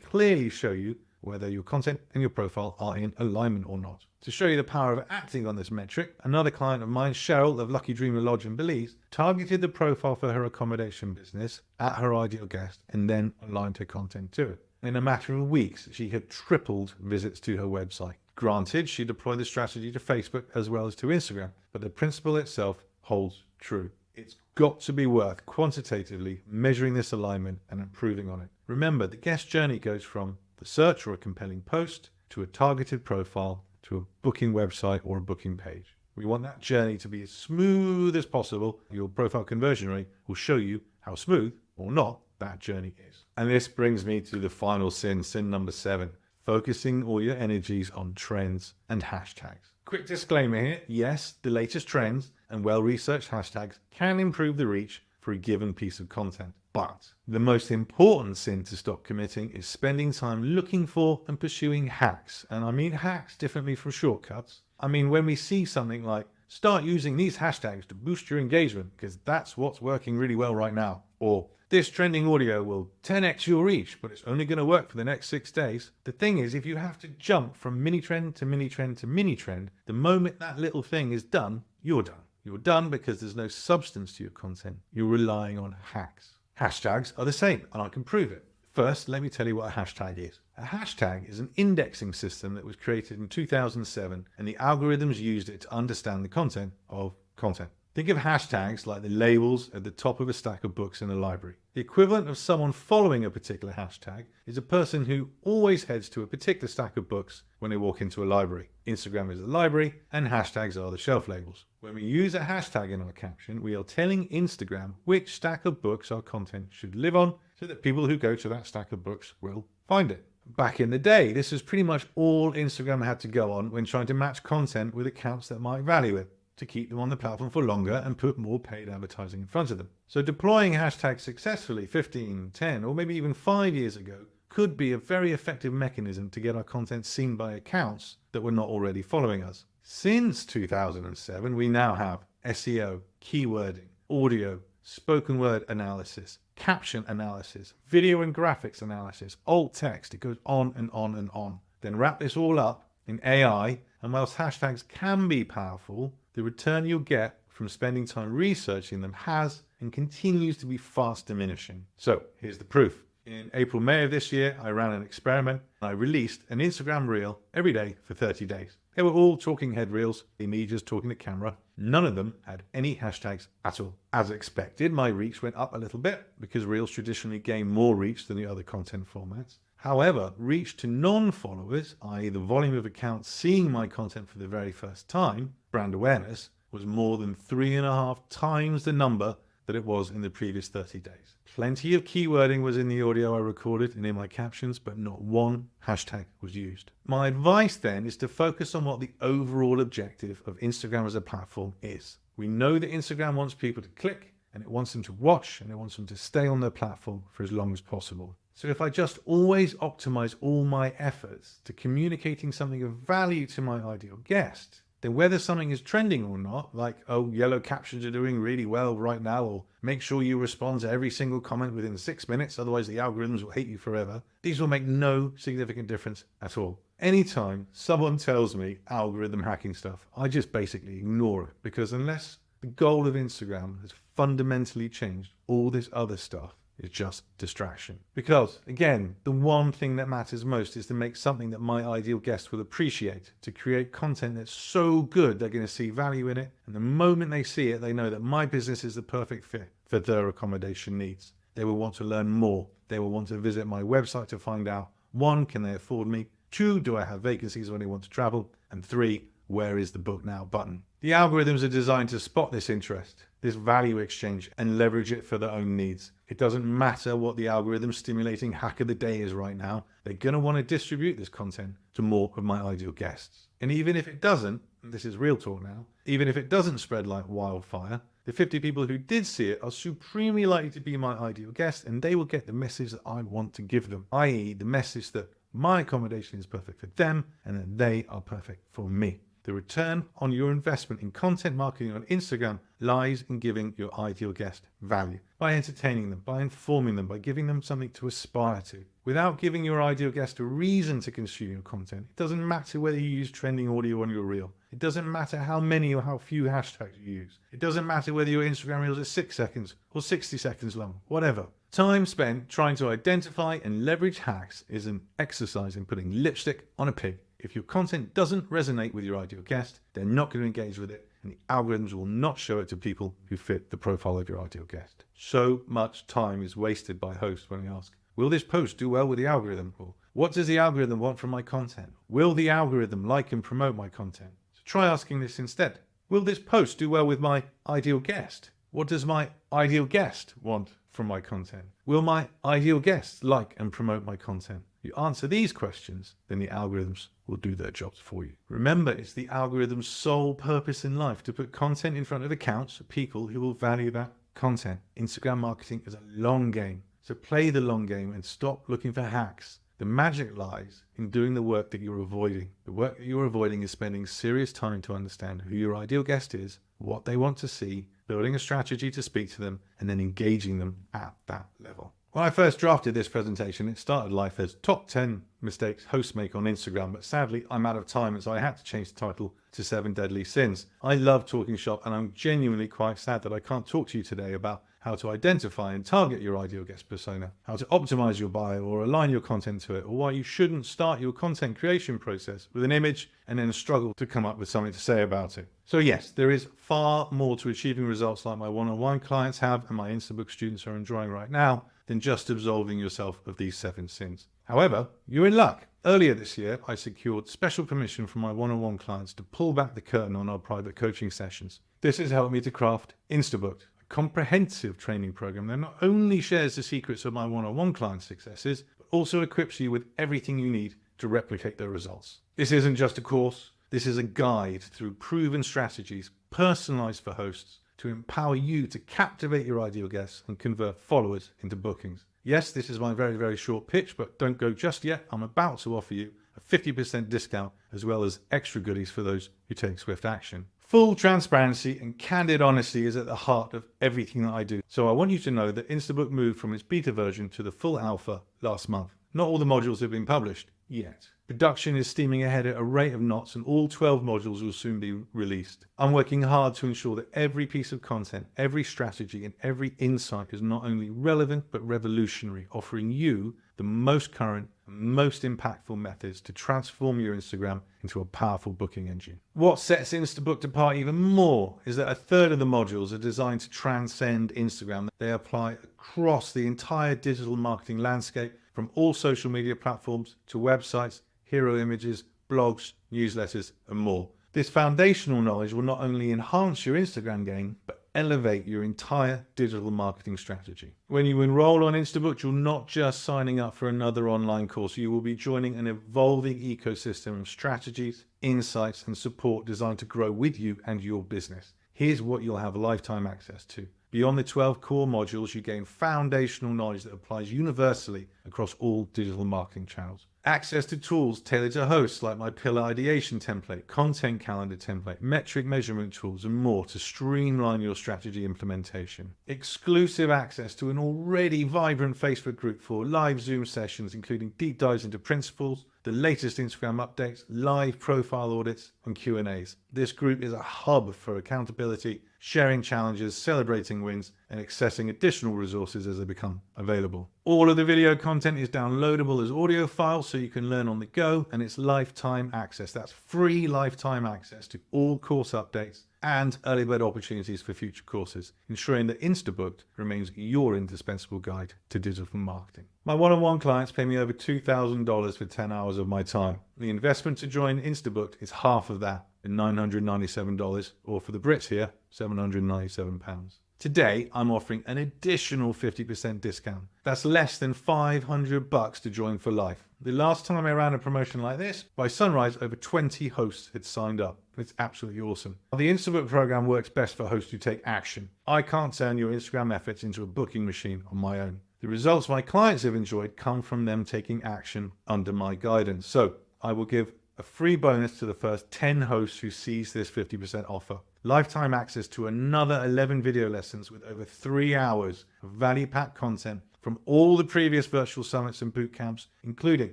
clearly show you whether your content and your profile are in alignment or not. To show you the power of acting on this metric, another client of mine, Cheryl of Lucky Dreamer Lodge in Belize, targeted the profile for her accommodation business at her ideal guest and then aligned her content to it. In a matter of weeks, she had tripled visits to her website. Granted, she deployed the strategy to Facebook as well as to Instagram, but the principle itself holds true. It's got to be worth quantitatively measuring this alignment and improving on it. Remember, the guest journey goes from the search or a compelling post to a targeted profile to a booking website or a booking page. We want that journey to be as smooth as possible. Your profile conversion rate will show you how smooth or not that journey is. And this brings me to the final sin number 7, focusing all your energies on trends and hashtags. Quick disclaimer here, yes, the latest trends and well-researched hashtags can improve the reach for a given piece of content. But the most important sin to stop committing is spending time looking for and pursuing hacks. And I mean hacks differently from shortcuts. I mean when we see something like, start using these hashtags to boost your engagement because that's what's working really well right now. Or this trending audio will 10x your reach, but it's only going to work for the next 6 days. The thing is, if you have to jump from mini trend to mini trend to mini trend, the moment that little thing is done, you're done. You're done because there's no substance to your content. You're relying on hacks. Hashtags are the same, and I can prove it. First, let me tell you what a hashtag is. A hashtag is an indexing system that was created in 2007, and the algorithms used it to understand the content of content. Think of hashtags like the labels at the top of a stack of books in a library. The equivalent of someone following a particular hashtag is a person who always heads to a particular stack of books when they walk into a library. Instagram is the library, and hashtags are the shelf labels. When we use a hashtag in our caption, we are telling Instagram which stack of books our content should live on, so that people who go to that stack of books will find it. Back in the day, this was pretty much all Instagram had to go on when trying to match content with accounts that might value it, to keep them on the platform for longer and put more paid advertising in front of them. So deploying hashtags successfully 15, 10, or maybe even 5 years ago could be a very effective mechanism to get our content seen by accounts that were not already following us. Since 2007, we now have SEO, keywording, audio, spoken word analysis, caption analysis, video and graphics analysis, alt text. It goes on and on and on. Then wrap this all up in AI, and whilst hashtags can be powerful, the return you'll get from spending time researching them has and continues to be fast diminishing. So here's the proof. In April, May of this year, I ran an experiment. I released an Instagram reel every day for 30 days. They were all talking head reels, me just talking to camera. None of them had any hashtags at all. As expected, my reach went up a little bit because reels traditionally gain more reach than the other content formats. However, reach to non-followers, i.e. the volume of accounts seeing my content for the very first time, brand awareness, was more than 3.5 times the number that it was in the previous 30 days. Plenty of keywording was in the audio I recorded and in my captions, but not one hashtag was used. My advice then is to focus on what the overall objective of Instagram as a platform is. We know that Instagram wants people to click, and it wants them to watch, and it wants them to stay on their platform for as long as possible. So if I just always optimize all my efforts to communicating something of value to my ideal guest, then whether something is trending or not, like, oh, yellow captions are doing really well right now, or make sure you respond to every single comment within 6 minutes, otherwise the algorithms will hate you forever, these will make no significant difference at all. Anytime someone tells me algorithm hacking stuff, I just basically ignore it, because unless the goal of Instagram has fundamentally changed, all this other stuff is just distraction. Because, again, the one thing that matters most is to make something that my ideal guest will appreciate, to create content that's so good they're going to see value in it, and the moment they see it, they know that my business is the perfect fit for their accommodation needs. They will want to learn more. They will want to visit my website to find out, 1, can they afford me? 2, do I have vacancies when they want to travel? And 3, where is the book now button? The algorithms are designed to spot this interest, this value exchange, and leverage it for their own needs. It doesn't matter what the algorithm stimulating hack of the day is right now. They're going to want to distribute this content to more of my ideal guests. And even if it doesn't, and this is real talk now, even if it doesn't spread like wildfire, the 50 people who did see it are supremely likely to be my ideal guest, and they will get the message that I want to give them, i.e. the message that my accommodation is perfect for them and that they are perfect for me. The return on your investment in content marketing on Instagram lies in giving your ideal guest value, by entertaining them, by informing them, by giving them something to aspire to. Without giving your ideal guest a reason to consume your content, it doesn't matter whether you use trending audio on your reel. It doesn't matter how many or how few hashtags you use. It doesn't matter whether your Instagram reels are 6 seconds or 60 seconds long, whatever. Time spent trying to identify and leverage hacks is an exercise in putting lipstick on a pig. If your content doesn't resonate with your ideal guest, they're not going to engage with it, and the algorithms will not show it to people who fit the profile of your ideal guest. So much time is wasted by hosts when we ask, will this post do well with the algorithm? Or what does the algorithm want from my content? Will the algorithm like and promote my content? So try asking this instead. Will this post do well with my ideal guest? What does my ideal guest want from my content? Will my ideal guest like and promote my content? You answer these questions, then the algorithms will do their jobs for you. Remember, it's the algorithm's sole purpose in life to put content in front of accounts of people who will value that content. Instagram marketing is a long game, so play the long game and stop looking for hacks. The magic lies in doing the work that you're avoiding. The work that you're avoiding is spending serious time to understand who your ideal guest is, what they want to see, building a strategy to speak to them, and then engaging them at that level. When I first drafted this presentation, it started life as top 10 mistakes hosts make on Instagram, but sadly I'm out of time, and so I had to change the title to 7 Deadly Sins. I love talking shop, and I'm genuinely quite sad that I can't talk to you today about how to identify and target your ideal guest persona, how to optimize your bio or align your content to it, or why you shouldn't start your content creation process with an image and then struggle to come up with something to say about it. So yes, there is far more to achieving results like my one-on-one clients have and my Instabook students are enjoying right now than just absolving yourself of these 7 sins. However, you're in luck. Earlier this year, I secured special permission from my one-on-one clients to pull back the curtain on our private coaching sessions. This has helped me to craft Instabook, comprehensive training program that not only shares the secrets of my one-on-one client successes, but also equips you with everything you need to replicate their results. This isn't just a course, this is a guide through proven strategies personalized for hosts to empower you to captivate your ideal guests and convert followers into bookings. Yes, this is my very, very short pitch, but don't go just yet. I'm about to offer you a 50% discount as well as extra goodies for those who take swift action. Full transparency and candid honesty is at the heart of everything that I do. So I want you to know that Instabook moved from its beta version to the full alpha last month. Not all the modules have been published yet. Production is steaming ahead at a rate of knots and all 12 modules will soon be released. I'm working hard to ensure that every piece of content, every strategy and every insight is not only relevant but revolutionary, offering you the most current and most impactful methods to transform your Instagram into a powerful booking engine. What sets Instabook apart even more is that a third of the modules are designed to transcend Instagram. They apply across the entire digital marketing landscape, from all social media platforms to websites, hero images, blogs, newsletters, and more. This foundational knowledge will not only enhance your Instagram game, but elevate your entire digital marketing strategy. When you enroll on Instabook, you're not just signing up for another online course. You will be joining an evolving ecosystem of strategies, insights, and support designed to grow with you and your business. Here's what you'll have lifetime access to. Beyond the 12 core modules, you gain foundational knowledge that applies universally across all digital marketing channels. Access to tools tailored to hosts like my pillar ideation template, content calendar template, metric measurement tools, and more to streamline your strategy implementation. Exclusive access to an already vibrant Facebook group for live Zoom sessions, including deep dives into principles, the latest Instagram updates, live profile audits, and Q&As. This group is a hub for accountability, sharing challenges, celebrating wins, and accessing additional resources as they become available. All of the video content is downloadable as audio files so you can learn on the go, and it's lifetime access. That's free lifetime access to all course updates and early bird opportunities for future courses, ensuring that Instabooked remains your indispensable guide to digital marketing. My one-on-one clients pay me over $2,000 for 10 hours of my time. The investment to join Instabooked is half of that, at $997, or for the Brits here, £797. Today, I'm offering an additional 50% discount. That's less than $500 to join for life. The last time I ran a promotion like this, by sunrise, over 20 hosts had signed up. It's absolutely awesome. The Instabook program works best for hosts who take action. I can't turn your Instagram efforts into a booking machine on my own. The results my clients have enjoyed come from them taking action under my guidance. So I will give a free bonus to the first 10 hosts who seize this 50% offer. Lifetime access to another 11 video lessons with over 3 hours of value-packed content from all the previous virtual summits and boot camps, including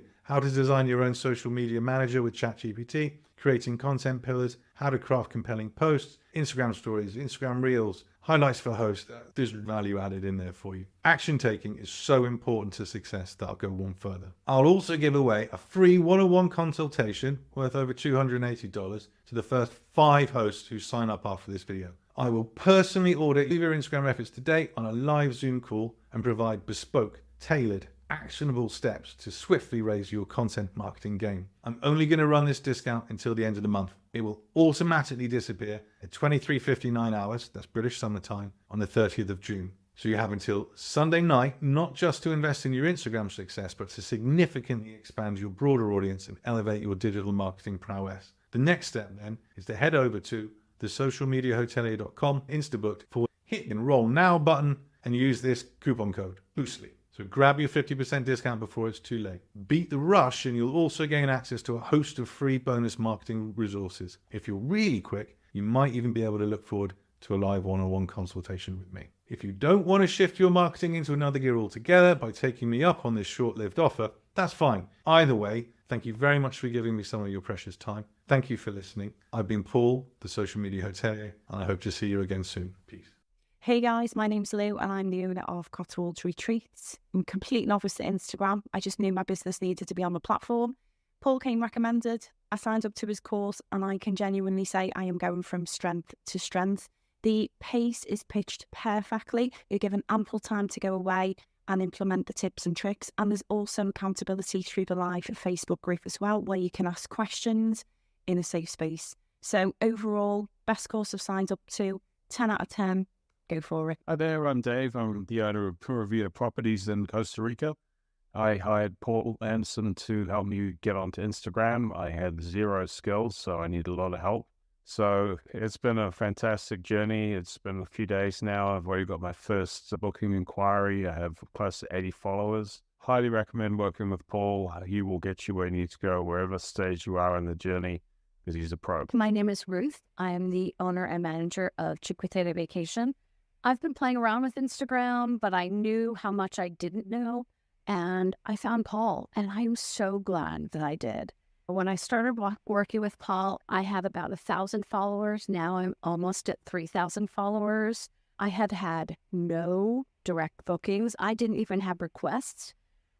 how to design your own social media manager with ChatGPT, creating content pillars, how to craft compelling posts, Instagram stories, Instagram reels, highlights for hosts. There's value added in there for you. Action taking is so important to success that I'll go one further. I'll also give away a free one-on-one consultation worth over $280 to the first 5 hosts who sign up after this video. I will personally audit your Instagram efforts to date on a live Zoom call and provide bespoke, tailored, actionable steps to swiftly raise your content marketing game. I'm only going to run this discount until the end of the month. It will automatically disappear at 23:59 hours, that's British Summer Time, on the 30th of June. So you have until Sunday night, not just to invest in your Instagram success, but to significantly expand your broader audience and elevate your digital marketing prowess. The next step then is to head over to thesocialmediahotelier.com Instabooked for hit and roll now button and use this coupon code, Boostly. So grab your 50% discount before it's too late. Beat the rush and you'll also gain access to a host of free bonus marketing resources. If you're really quick, you might even be able to look forward to a live one-on-one consultation with me. If you don't want to shift your marketing into another gear altogether by taking me up on this short-lived offer, that's fine. Either way, thank you very much for giving me some of your precious time. Thank you for listening. I've been Paul, the Social Media Hotelier, and I hope to see you again soon. Peace. Hey guys, my name's Lou and I'm the owner of Cotswolds Retreats. I'm a complete novice at Instagram. I just knew my business needed to be on the platform. Paul came recommended. I signed up to his course and I can genuinely say I am going from strength to strength. The pace is pitched perfectly. You're given ample time to go away and implement the tips and tricks. And there's also accountability through the live Facebook group as well, where you can ask questions in a safe space. So overall, best course I've signed up to, 10 out of 10. Go for it. Hi there, I'm Dave. I'm the owner of Pura Vida Properties in Costa Rica. I hired Paul Anderson to help me get onto Instagram. I had 0 skills, so I need a lot of help. So it's been a fantastic journey. It's been a few days now. I've already got my first booking inquiry. I have close to 80 followers. Highly recommend working with Paul. He will get you where you need to go, wherever stage you are in the journey, because he's a pro. My name is Ruth. I am the owner and manager of Chiquitita Vacation. I've been playing around with Instagram, but I knew how much I didn't know, and I found Paul, and I am so glad that I did. When I started working with Paul, I had about 1,000 followers. Now I'm almost at 3,000 followers. I had had no direct bookings. I didn't even have requests.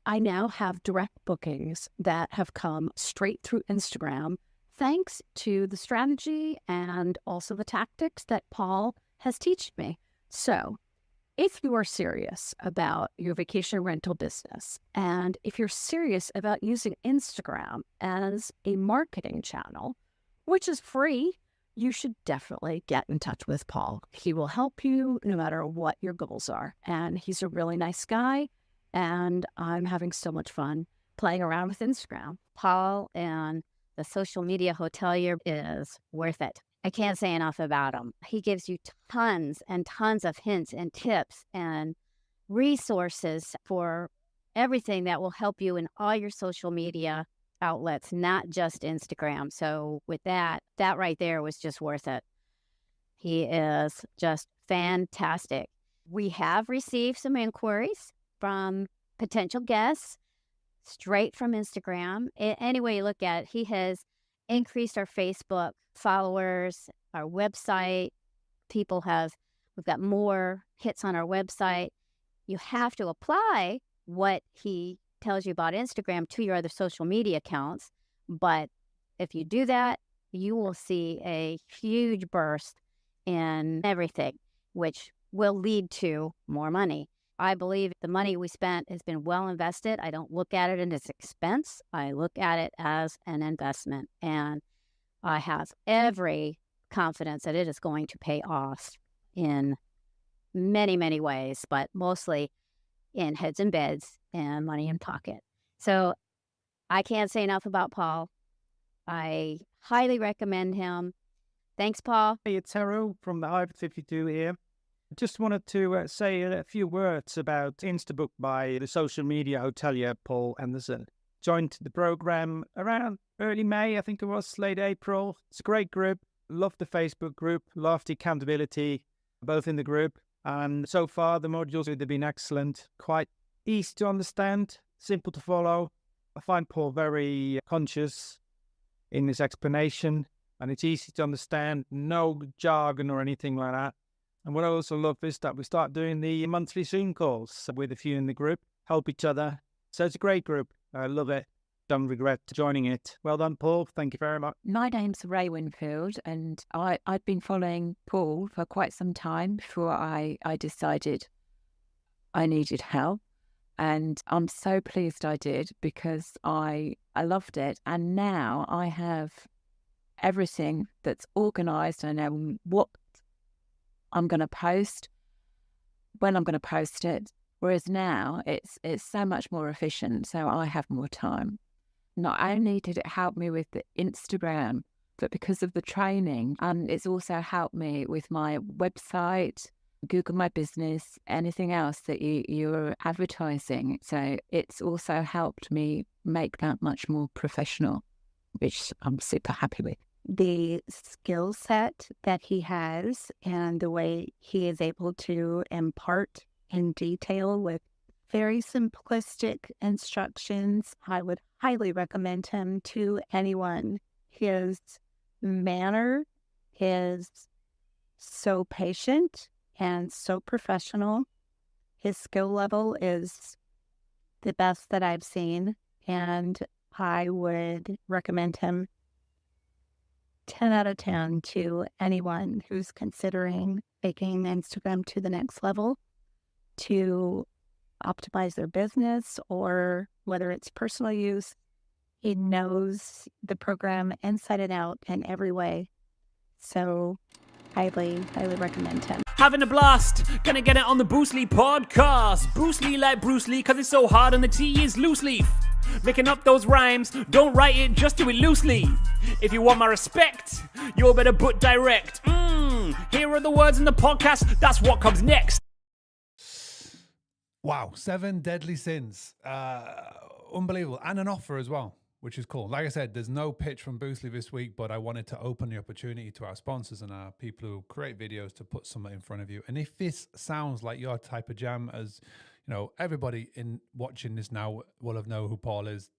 I now have direct bookings that have come straight through Instagram, thanks to the strategy and also the tactics that Paul has taught me. So if you are serious about your vacation rental business, and if you're serious about using Instagram as a marketing channel, which is free, you should definitely get in touch with Paul. He will help you no matter what your goals are. And he's a really nice guy, and I'm having so much fun playing around with Instagram. Paul and the Social Media Hotelier is worth it. I can't say enough about him. He gives you tons and tons of hints and tips and resources for everything that will help you in all your social media outlets, not just Instagram. So with that right there was just worth it. He is just fantastic. We have received some inquiries from potential guests straight from Instagram. Any way you look at it, he has increased our Facebook followers, our website, we've got more hits on our website. You have to apply what he tells you about Instagram to your other social media accounts. But if you do that, you will see a huge burst in everything, which will lead to more money. I believe the money we spent has been well invested. I don't look at it as expense. I look at it as an investment. And I have every confidence that it is going to pay off in many, many ways, but mostly in heads and beds and money in pocket. So I can't say enough about Paul. I highly recommend him. Thanks, Paul. Hey, it's Harold from the Hive 52 here. Just wanted to say a few words about Instabook by the social media hotelier Paul Anderson. Joined the program around early May, I think it was, late April. It's a great group. Love the Facebook group. Love the accountability, both in the group. And so far, the modules have been excellent. Quite easy to understand, simple to follow. I find Paul very conscious in his explanation, and it's easy to understand. No jargon or anything like that. And what I also love is that we start doing the monthly Zoom calls with a few in the group, help each other. So it's a great group. I love it. Don't regret joining it. Well done, Paul. Thank you very much. My name's Ray Winfield, and I'd been following Paul for quite some time before I decided I needed help. And I'm so pleased I did, because I loved it. And now I have everything that's organised. I know what I'm going to post, when I'm going to post it. Whereas now it's so much more efficient, so I have more time. Not only did it help me with the Instagram, but because of the training, it's also helped me with my website, Google My Business, anything else that you're advertising. So it's also helped me make that much more professional, which I'm super happy with. The skill set that he has and the way he is able to impart in detail with very simplistic instructions, I would highly recommend him to anyone. His manner is so patient and so professional. His skill level is the best that I've seen, and I would recommend him 10 out of 10 to anyone who's considering taking Instagram to the next level to optimize their business, or whether it's personal use. He knows the program inside and out in every way. So highly, highly recommend him. Having a blast, gonna get it on the Boostly podcast. Boostly like Bruce Lee, cause it's so hard and the T is loose leaf. Making up those rhymes, don't write it, just do it loosely. If you want my respect, you'll better put direct. Here are the words in the podcast, that's what comes next. Wow, 7 deadly sins. Unbelievable. And an offer as well, which is cool. Like I said, there's no pitch from Boostly this week, but I wanted to open the opportunity to our sponsors and our people who create videos to put something in front of you. And if this sounds like your type of jam, as you know, everybody in watching this now will have known who Paul is.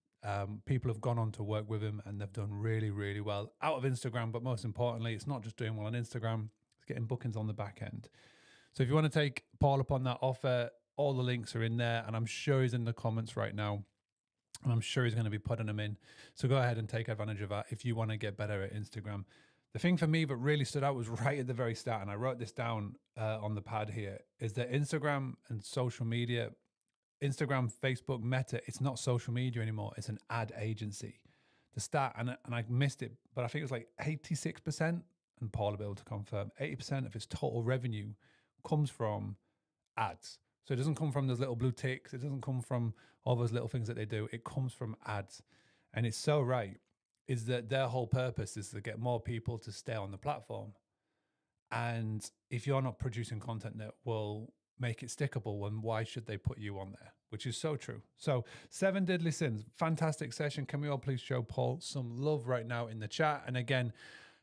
People have gone on to work with him and they've done really, really well out of Instagram. But most importantly, it's not just doing well on Instagram, it's getting bookings on the back end. So if you want to take Paul upon that offer, all the links are in there, and I'm sure he's in the comments right now, and I'm sure he's going to be putting them in. So go ahead and take advantage of that if you want to get better at Instagram. The thing for me that really stood out was right at the very start, and I wrote this down on the pad here, is that Instagram and social media, Instagram, Facebook, Meta, it's not social media anymore. It's an ad agency. The stat, and I missed it, but I think it was like 86%, and Paul will be able to confirm, 80% of its total revenue comes from ads. So it doesn't come from those little blue ticks. It doesn't come from all those little things that they do. It comes from ads. And it's so right, is that their whole purpose is to get more people to stay on the platform. And if you're not producing content that will make it stickable, then why should they put you on there? Which is so true. So 7 deadly sins, fantastic session. Can we all please show Paul some love right now in the chat? And again,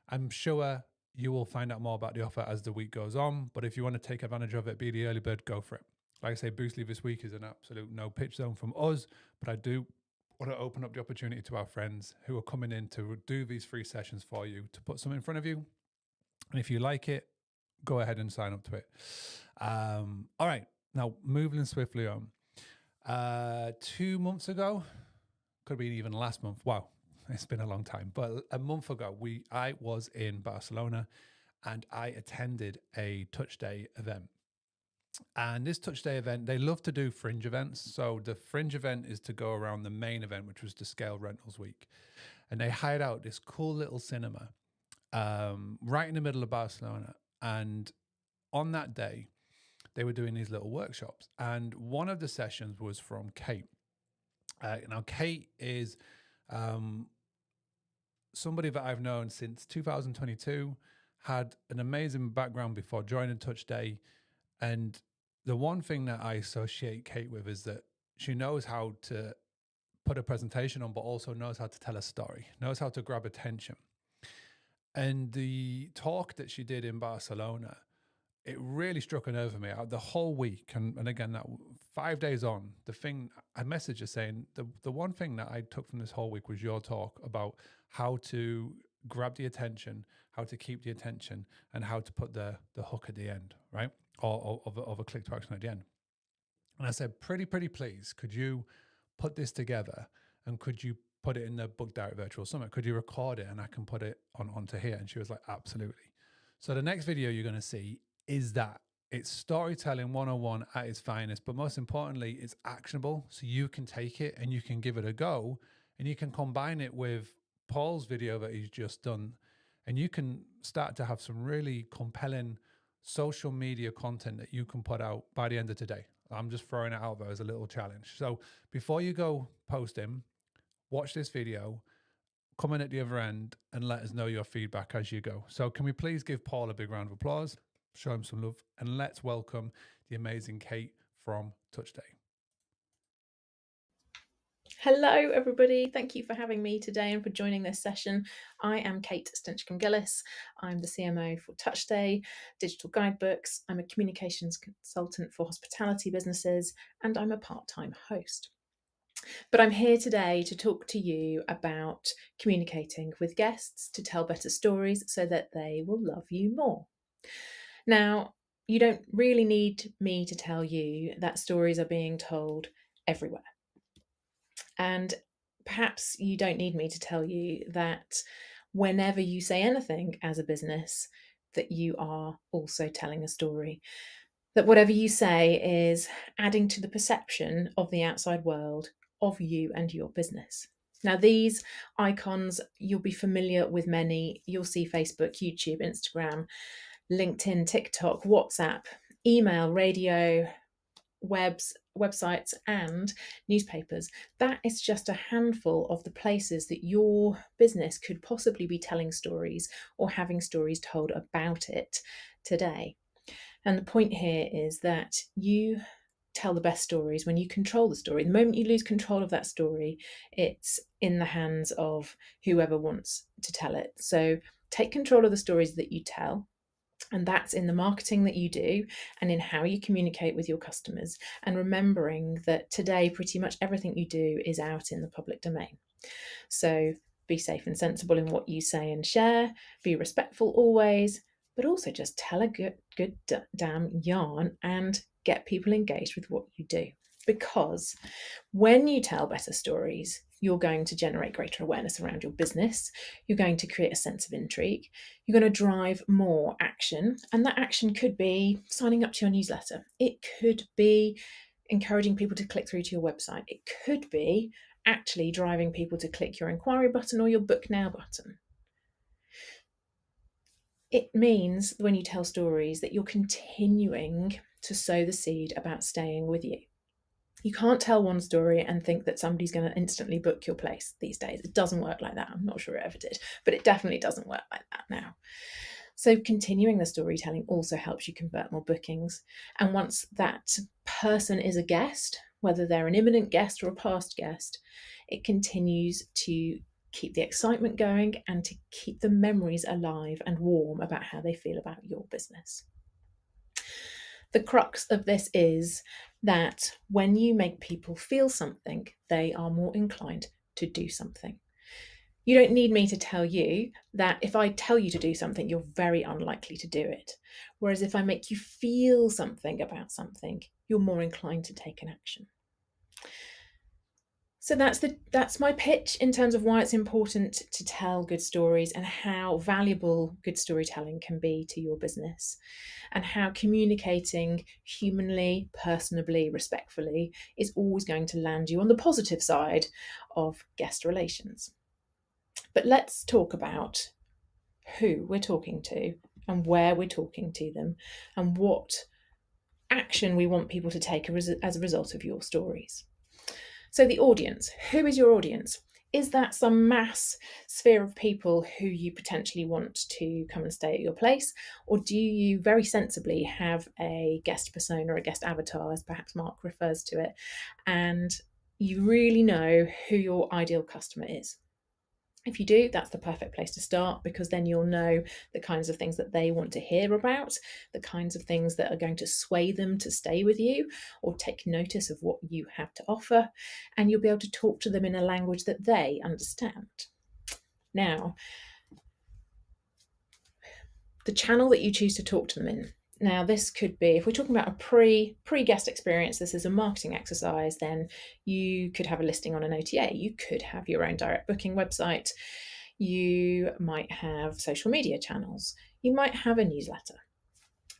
I'm sure you will find out more about the offer as the week goes on. But if you want to take advantage of it, be the early bird, go for it. Like I say, Boostly this week is an absolute no pitch zone from us, but I do want to open up the opportunity to our friends who are coming in to do these free sessions for you, to put something in front of you. And if you like it, go ahead and sign up to it. All right, now moving swiftly on. 2 months ago, could have been even last month. Wow, it's been a long time. But a month ago, I was in Barcelona and I attended a Touch Day event. And this Touch Day event, they love to do fringe events. So the fringe event is to go around the main event, which was the Scale Rentals Week. And they hired out this cool little cinema right in the middle of Barcelona. And on that day, they were doing these little workshops. And one of the sessions was from Kate. Now, Kate is somebody that I've known since 2022, had an amazing background before joining Touch Day. And the one thing that I associate Kate with is that she knows how to put a presentation on, but also knows how to tell a story, knows how to grab attention. And the talk that she did in Barcelona, it really struck a nerve with me the whole week. And again, that 5 days on, the thing I messaged her saying, the one thing that I took from this whole week was your talk about how to grab the attention, how to keep the attention, and how to put the hook at the end, right? Or of a click to action at the end. And I said, pretty please, could you put this together and could you put it in the Book Diary Virtual Summit? Could you record it and I can put it onto here? And she was like, absolutely. So the next video you're going to see is that. It's storytelling 101 at its finest, but most importantly, it's actionable. So you can take it and you can give it a go and you can combine it with Paul's video that he's just done. And you can start to have some really compelling social media content that you can put out by the end of today. I'm just throwing it out there as a little challenge. So before you go posting, watch this video, come in at the other end and let us know your feedback as you go. So can we please give Paul a big round of applause, show him some love, and let's welcome the amazing Kate from Touch Day. Hello, everybody. Thank you for having me today and for joining this session. I am Kate Stinchcombe-Gillis. I'm the CMO for Touch Day Digital Guidebooks. I'm a communications consultant for hospitality businesses, and I'm a part-time host. But I'm here today to talk to you about communicating with guests to tell better stories so that they will love you more. Now, you don't really need me to tell you that stories are being told everywhere. And perhaps you don't need me to tell you that whenever you say anything as a business, that you are also telling a story. That whatever you say is adding to the perception of the outside world of you and your business. Now, these icons, you'll be familiar with many. You'll see Facebook, YouTube, Instagram, LinkedIn, TikTok, WhatsApp, email, radio, websites and newspapers. That is just a handful of the places that your business could possibly be telling stories or having stories told about it today. And the point here is that you tell the best stories when you control the story. The moment you lose control of that story, it's in the hands of whoever wants to tell it. So take control of the stories that you tell. And that's in the marketing that you do and in how you communicate with your customers. And remembering that today, pretty much everything you do is out in the public domain. So be safe and sensible in what you say and share. Be respectful always, but also just tell a good damn yarn and get people engaged with what you do. Because when you tell better stories, you're going to generate greater awareness around your business. You're going to create a sense of intrigue. You're going to drive more action. And that action could be signing up to your newsletter. It could be encouraging people to click through to your website. It could be actually driving people to click your inquiry button or your book now button. It means when you tell stories that you're continuing to sow the seed about staying with you. You can't tell one story and think that somebody's going to instantly book your place these days. It doesn't work like that. I'm not sure it ever did, but it definitely doesn't work like that now. So continuing the storytelling also helps you convert more bookings. And once that person is a guest, whether they're an imminent guest or a past guest, it continues to keep the excitement going and to keep the memories alive and warm about how they feel about your business. The crux of this is that when you make people feel something, they are more inclined to do something. You don't need me to tell you that if I tell you to do something, you're very unlikely to do it. Whereas if I make you feel something about something, you're more inclined to take an action. So that's my pitch in terms of why it's important to tell good stories and how valuable good storytelling can be to your business, and how communicating humanly, personably, respectfully is always going to land you on the positive side of guest relations. But let's talk about who we're talking to and where we're talking to them and what action we want people to take as a result of your stories. So the audience, who is your audience? Is that some mass sphere of people who you potentially want to come and stay at your place? Or do you very sensibly have a guest persona, a guest avatar, as perhaps Mark refers to it, and you really know who your ideal customer is? If you do, that's the perfect place to start, because then you'll know the kinds of things that they want to hear about, the kinds of things that are going to sway them to stay with you or take notice of what you have to offer, and you'll be able to talk to them in a language that they understand. Now, the channel that you choose to talk to them in. Now, this could be, if we're talking about a pre-guest experience, this is a marketing exercise, then you could have a listing on an OTA. You could have your own direct booking website. You might have social media channels. You might have a newsletter.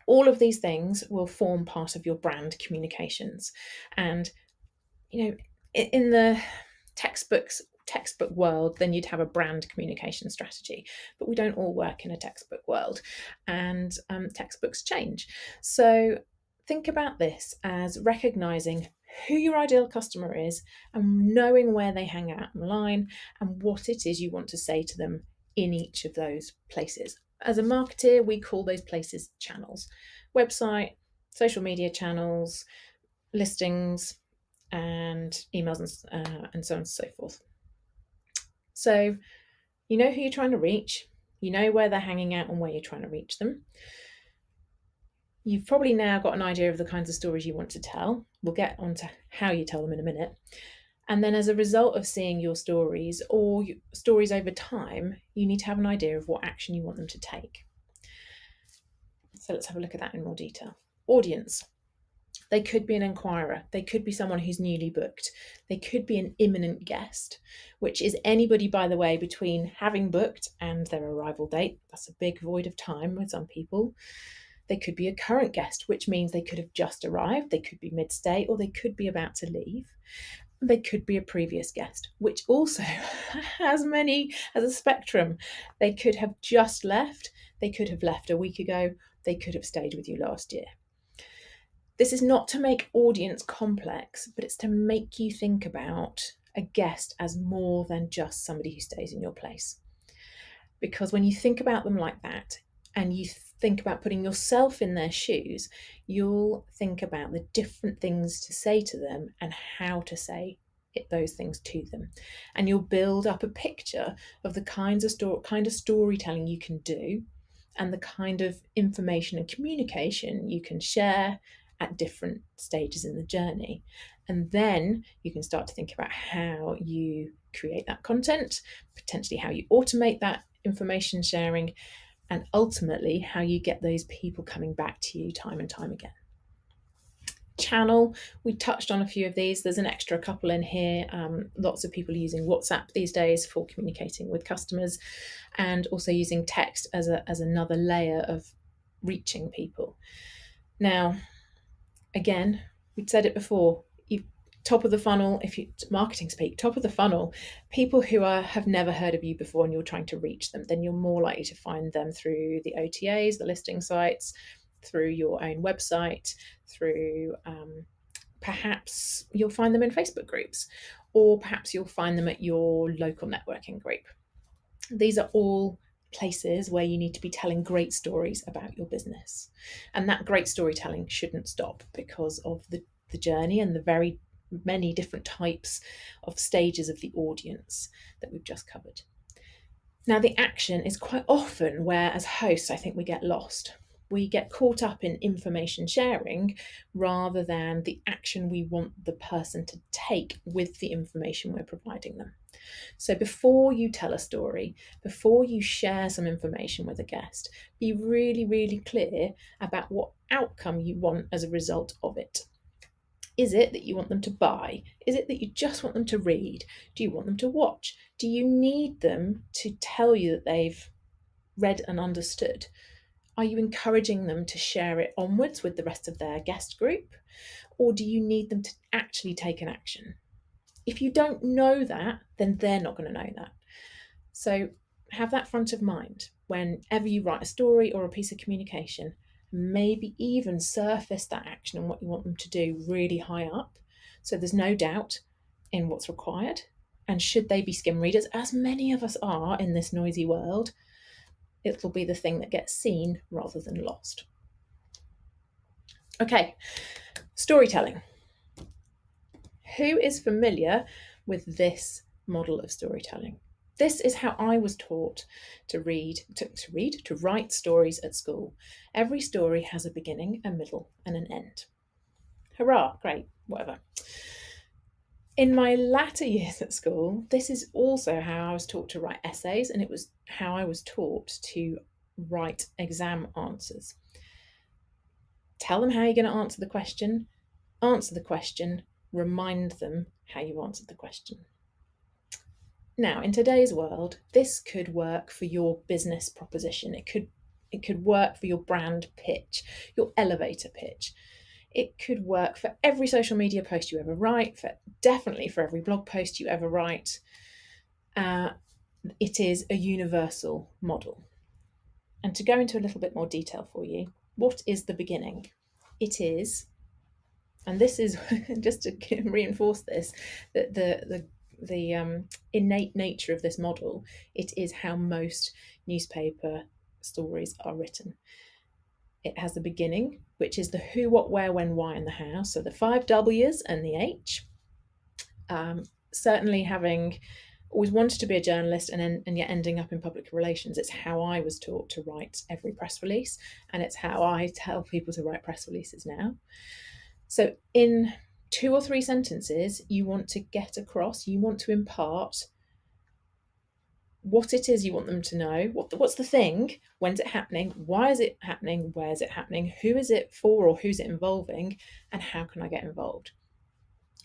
All of these things will form part of your brand communications. And, in the textbook world, then you'd have a brand communication strategy, but we don't all work in a textbook world, and textbooks change. So think about this as recognizing who your ideal customer is and knowing where they hang out online and what it is you want to say to them in each of those places. As a marketer, we call those places channels: website, social media channels, listings, and emails, and so on and so forth. So you know who you're trying to reach, you know where they're hanging out and where you're trying to reach them. You've probably now got an idea of the kinds of stories you want to tell. We'll get onto how you tell them in a minute. And then as a result of seeing your stories or stories over time, you need to have an idea of what action you want them to take. So let's have a look at that in more detail. Audience. They could be an inquirer. They could be someone who's newly booked. They could be an imminent guest, which is anybody, by the way, between having booked and their arrival date. That's a big void of time with some people. They could be a current guest, which means they could have just arrived. They could be mid-stay, or they could be about to leave. They could be a previous guest, which also has a spectrum. They could have just left. They could have left a week ago. They could have stayed with you last year. This is not to make audience complex, but it's to make you think about a guest as more than just somebody who stays in your place. Because when you think about them like that, and you think about putting yourself in their shoes, you'll think about the different things to say to them and how to say those things to them. And you'll build up a picture of the kind of storytelling you can do and the kind of information and communication you can share at different stages in the journey. And then you can start to think about how you create that content, potentially how you automate that information sharing, and ultimately how you get those people coming back to you time and time again. Channel, we touched on a few of these. There's an extra couple in here. Lots of people are using WhatsApp these days for communicating with customers, and also using text as another layer of reaching people. Now, again, we'd said it before, top of the funnel, if you marketing speak, top of the funnel, people who have never heard of you before and you're trying to reach them, then you're more likely to find them through the OTAs, the listing sites, through your own website, through perhaps you'll find them in Facebook groups, or perhaps you'll find them at your local networking group. These are all places where you need to be telling great stories about your business. And that great storytelling shouldn't stop because of the journey and the very many different types of stages of the audience that we've just covered. Now, the action is quite often where, as hosts, I think we get lost. We get caught up in information sharing rather than the action we want the person to take with the information we're providing them. So before you tell a story, before you share some information with a guest, be really, really clear about what outcome you want as a result of it. Is it that you want them to buy? Is it that you just want them to read? Do you want them to watch? Do you need them to tell you that they've read and understood? Are you encouraging them to share it onwards with the rest of their guest group? Or do you need them to actually take an action? If you don't know that, then they're not going to know that. So have that front of mind whenever you write a story or a piece of communication. Maybe even surface that action and what you want them to do really high up, so there's no doubt in what's required. And should they be skim readers, as many of us are in this noisy world, it'll be the thing that gets seen rather than lost. Okay, storytelling. Who is familiar with this model of storytelling? This is how I was taught to write stories at school. Every story has a beginning, a middle, and an end. Hurrah, great, whatever. In my latter years at school, this is also how I was taught to write essays, and it was how I was taught to write exam answers. Tell them how you're going to answer the question, remind them how you answered the question. Now, in today's world, this could work for your business proposition. It could work for your brand pitch, your elevator pitch. It could work for every social media post you ever write, definitely for every blog post you ever write. It is a universal model. And to go into a little bit more detail for you, what is the beginning? It is, and this is just to reinforce this, that the innate nature of this model, it is how most newspaper stories are written. It has a beginning, which is the who, what, where, when, why, and the how. So the 5 W's and the H. Certainly having always wanted to be a journalist and yet ending up in public relations, it's how I was taught to write every press release, and it's how I tell people to write press releases now. So in 2 or 3 sentences, you want to get across, you want to impart what it is you want them to know, what's the thing, when's it happening, why is it happening, where is it happening, who is it for or who's it involving, and how can I get involved?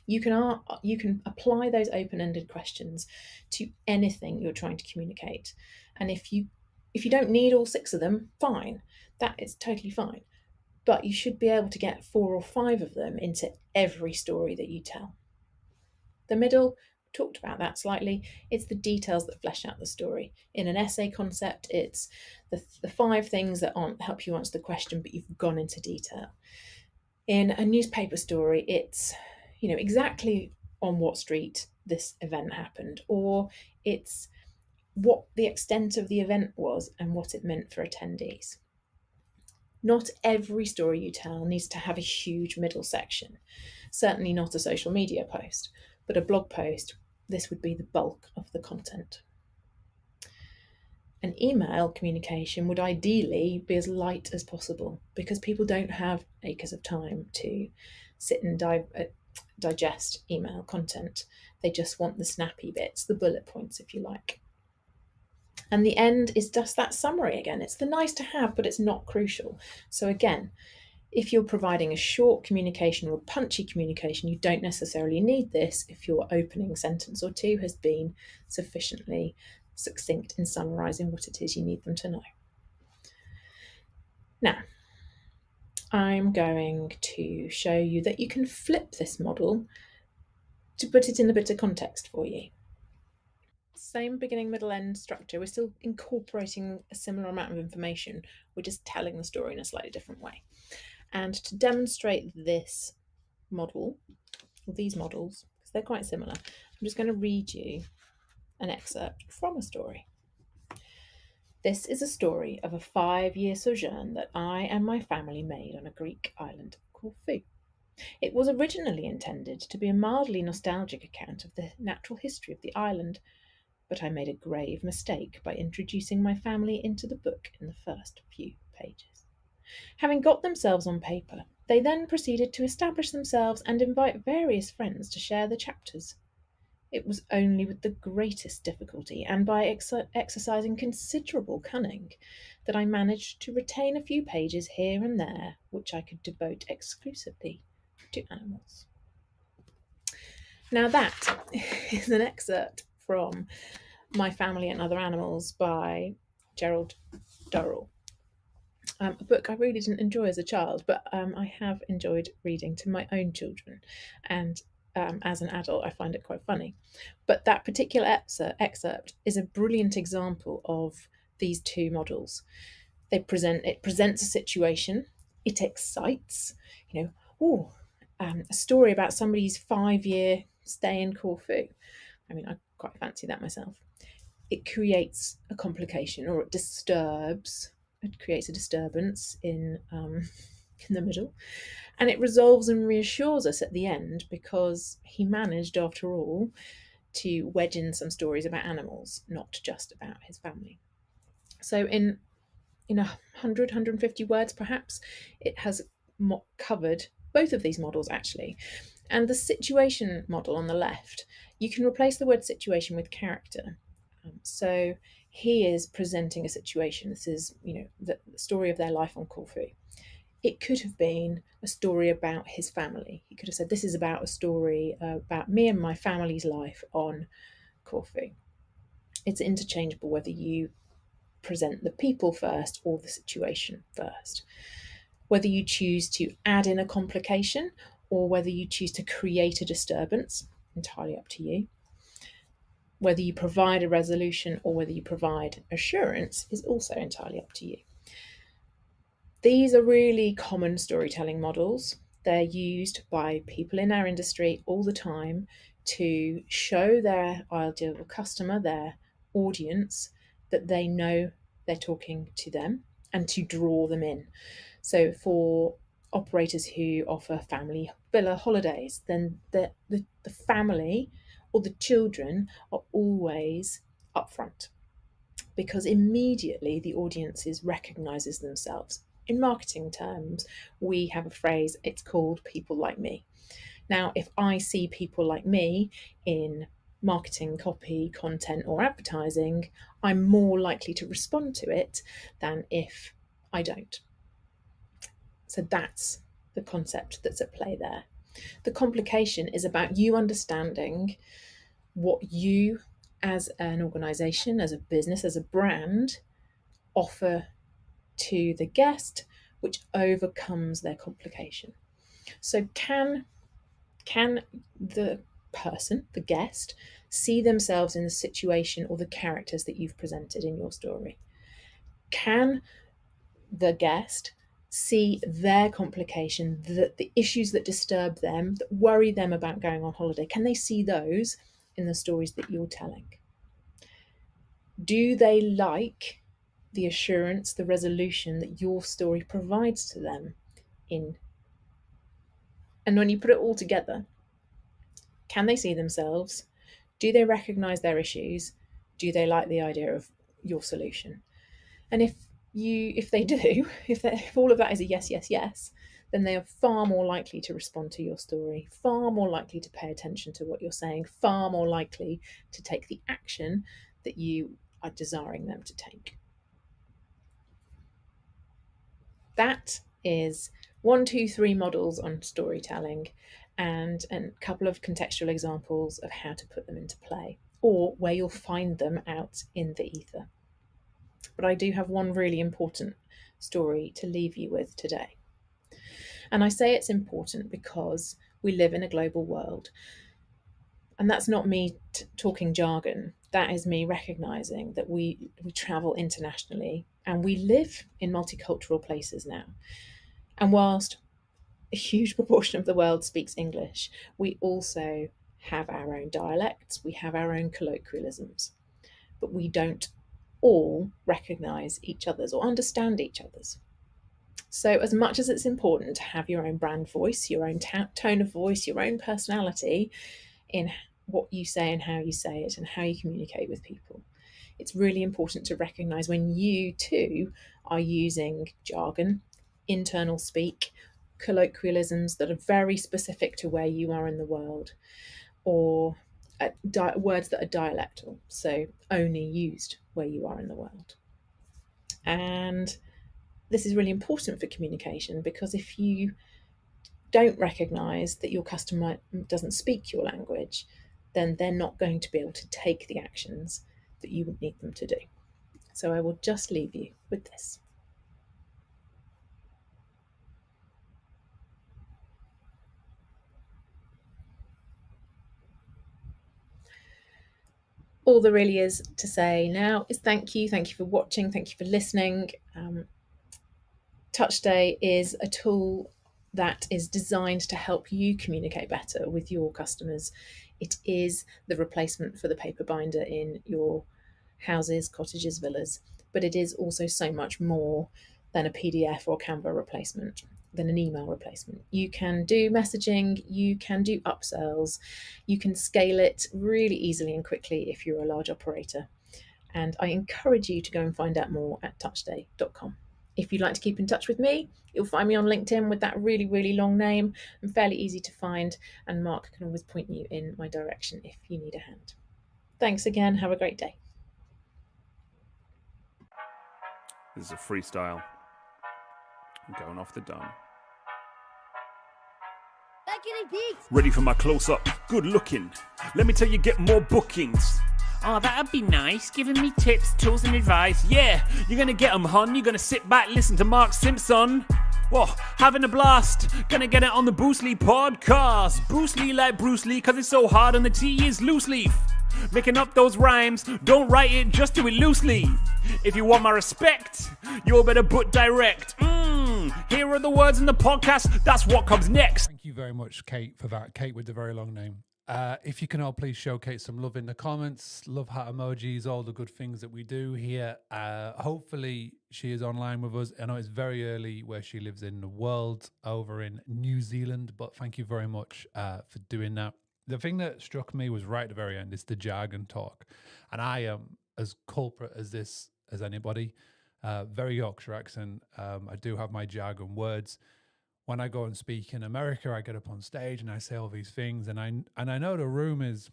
You can apply those open-ended questions to anything you're trying to communicate. And if you don't need all 6 of them, fine, that is totally fine. But you should be able to get 4 or 5 of them into every story that you tell. The middle, talked about that slightly, it's the details that flesh out the story. In an essay concept, it's the 5 things that help you answer the question, but you've gone into detail. In a newspaper story, it's exactly on what street this event happened, or it's what the extent of the event was and what it meant for attendees. Not every story you tell needs to have a huge middle section. Certainly not a social media post, but a blog post, this would be the bulk of the content. An email communication would ideally be as light as possible because people don't have acres of time to sit and digest email content. They just want the snappy bits, the bullet points, if you like. And the end is just that summary again. It's the nice to have, but it's not crucial. So again, if you're providing a short communication or a punchy communication, you don't necessarily need this if your opening sentence or 2 has been sufficiently succinct in summarising what it is you need them to know. Now, I'm going to show you that you can flip this model to put it in a bit of context for you. Same beginning, middle, end structure. We're still incorporating a similar amount of information. We're just telling the story in a slightly different way. And to demonstrate this model, or these models, because they're quite similar, I'm just going to read you an excerpt from a story. This is a story of a 5-year sojourn that I and my family made on a Greek island of Corfu. It was originally intended to be a mildly nostalgic account of the natural history of the island, but I made a grave mistake by introducing my family into the book in the first few pages. Having got themselves on paper, they then proceeded to establish themselves and invite various friends to share the chapters. It was only with the greatest difficulty and by exercising considerable cunning that I managed to retain a few pages here and there which I could devote exclusively to animals. Now that is an excerpt from My Family and Other Animals by Gerald Durrell. A book I really didn't enjoy as a child, but I have enjoyed reading to my own children, and as an adult I find it quite funny. But that particular excerpt is a brilliant example of these two models. It presents a situation, it excites, a story about somebody's 5-year stay in Corfu. I mean, I quite fancy that myself. It creates a complication, or it creates a disturbance in the middle, and it resolves and reassures us at the end, because he managed, after all, to wedge in some stories about animals, not just about his family. So in 100, 150 words perhaps, it has covered both of these models actually. And the situation model on the left, you can replace the word situation with character. So he is presenting a situation. This is, the story of their life on Corfu. It could have been a story about his family. He could have said, this is about a story about me and my family's life on Corfu. It's interchangeable whether you present the people first or the situation first. Whether you choose to add in a complication or whether you choose to create a disturbance, entirely up to you. Whether you provide a resolution or whether you provide assurance is also entirely up to you. These are really common storytelling models. They're used by people in our industry all the time to show their ideal customer, their audience, that they know they're talking to them and to draw them in. So for operators who offer family villa holidays, then the family or the children are always up front, because immediately the audiences recognises themselves. In marketing terms, we have a phrase, it's called people like me. Now, if I see people like me in marketing, copy, content, or advertising, I'm more likely to respond to it than if I don't. So that's the concept that's at play there. The complication is about you understanding what you as an organisation, as a business, as a brand, offer to the guest, which overcomes their complication. So can the person, the guest, see themselves in the situation or the characters that you've presented in your story? Can the guest see their complication, the issues that disturb them, that worry them about going on holiday? Can they see those in the stories that you're telling? Do they like the assurance, the resolution that your story provides to them and when you put it all together, can they see themselves? Do they recognize their issues? Do they like the idea of your solution? And if they do, if all of that is a yes, yes, yes, then they are far more likely to respond to your story, far more likely to pay attention to what you're saying, far more likely to take the action that you are desiring them to take. That is 1, 2, 3 models on storytelling and a couple of contextual examples of how to put them into play, or where you'll find them out in the ether. But I do have one really important story to leave you with today. And I say it's important because we live in a global world. And that's not me talking jargon. That is me recognising that we travel internationally and we live in multicultural places now. And whilst a huge proportion of the world speaks English, we also have our own dialects, we have our own colloquialisms, but we don't all recognise each other's or understand each other's. So as much as it's important to have your own brand voice, your own tone of voice, your own personality in what you say and how you say it and how you communicate with people, it's really important to recognise when you too are using jargon, internal speak, colloquialisms that are very specific to where you are in the world, or words that are dialectal, so only used where you are in the world. And this is really important for communication, because if you don't recognise that your customer doesn't speak your language, then they're not going to be able to take the actions that you would need them to do. So I will just leave you with this. All there really is to say now is thank you. Thank you for watching. Thank you for listening. TouchStay is a tool that is designed to help you communicate better with your customers. It is the replacement for the paper binder in your houses, cottages, villas, but it is also so much more than a PDF or Canva replacement, than an email replacement. You can do messaging, you can do upsells, you can scale it really easily and quickly if you're a large operator. And I encourage you to go and find out more at touchstay.com. If you'd like to keep in touch with me, you'll find me on LinkedIn with that really, really long name. I'm fairly easy to find, and Mark can always point you in my direction if you need a hand. Thanks again. Have a great day. This is a freestyle. I'm going off the dome. Ready for my close-up? Good looking. Let me tell you, get more bookings. Oh, that'd be nice, giving me tips, tools and advice. Yeah, you're gonna get them, hon. You're gonna sit back, listen to Mark Simpson. Whoa, having a blast. Gonna get it on the Boostly podcast. Boostly like Bruce Lee, cause it's so hard and the T is loose leaf. Making up those rhymes, don't write it, just do it loosely. If you want my respect, you better put direct. Here are the words in the podcast, that's what comes next. Thank you very much, Kate, for that. Kate with the very long name. If you can all please show Kate some love in the comments, love heart emojis, all the good things that we do here. Hopefully she is online with us. I know it's very early where she lives in the world over in New Zealand, but thank you very much for doing that. The thing that struck me was right at the very end is the jargon talk. And I am as culprit as this as anybody. Very Yorkshire accent. I do have my jargon words. When I go and speak in America, I get up on stage and I say all these things, and I know the room is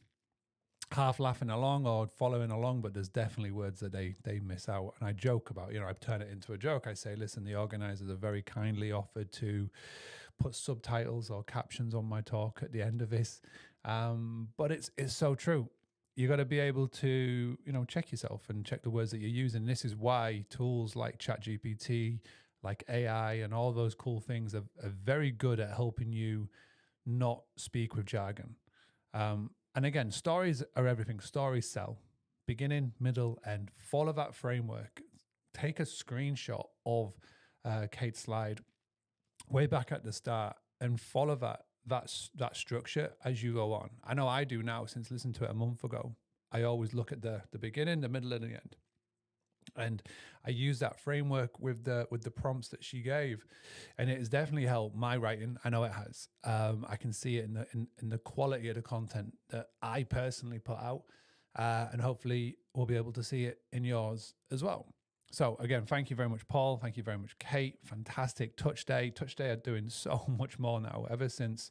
half laughing along or following along, but there's definitely words that they miss out. And I joke about, I turn it into a joke. I say, listen, the organizers have very kindly offered to put subtitles or captions on my talk at the end of this. But it's so true. You got to be able to, check yourself and check the words that you're using. This is why tools like ChatGPT, like AI and all those cool things are very good at helping you not speak with jargon. And again, stories are everything. Stories sell. Beginning, middle, end. Follow that framework. Take a screenshot of Kate's slide way back at the start and follow that structure as you go on. I know I do now since listening to it a month ago. I always look at the beginning, the middle, and the end. And I use that framework with the prompts that she gave, and it has definitely helped my writing. I know it has. I can see it in the quality of the content that I personally put out, and hopefully we'll be able to see it in yours as well. So again, thank you very much, Paul. Thank you very much, Kate. Fantastic. TouchStay are doing so much more now. Ever since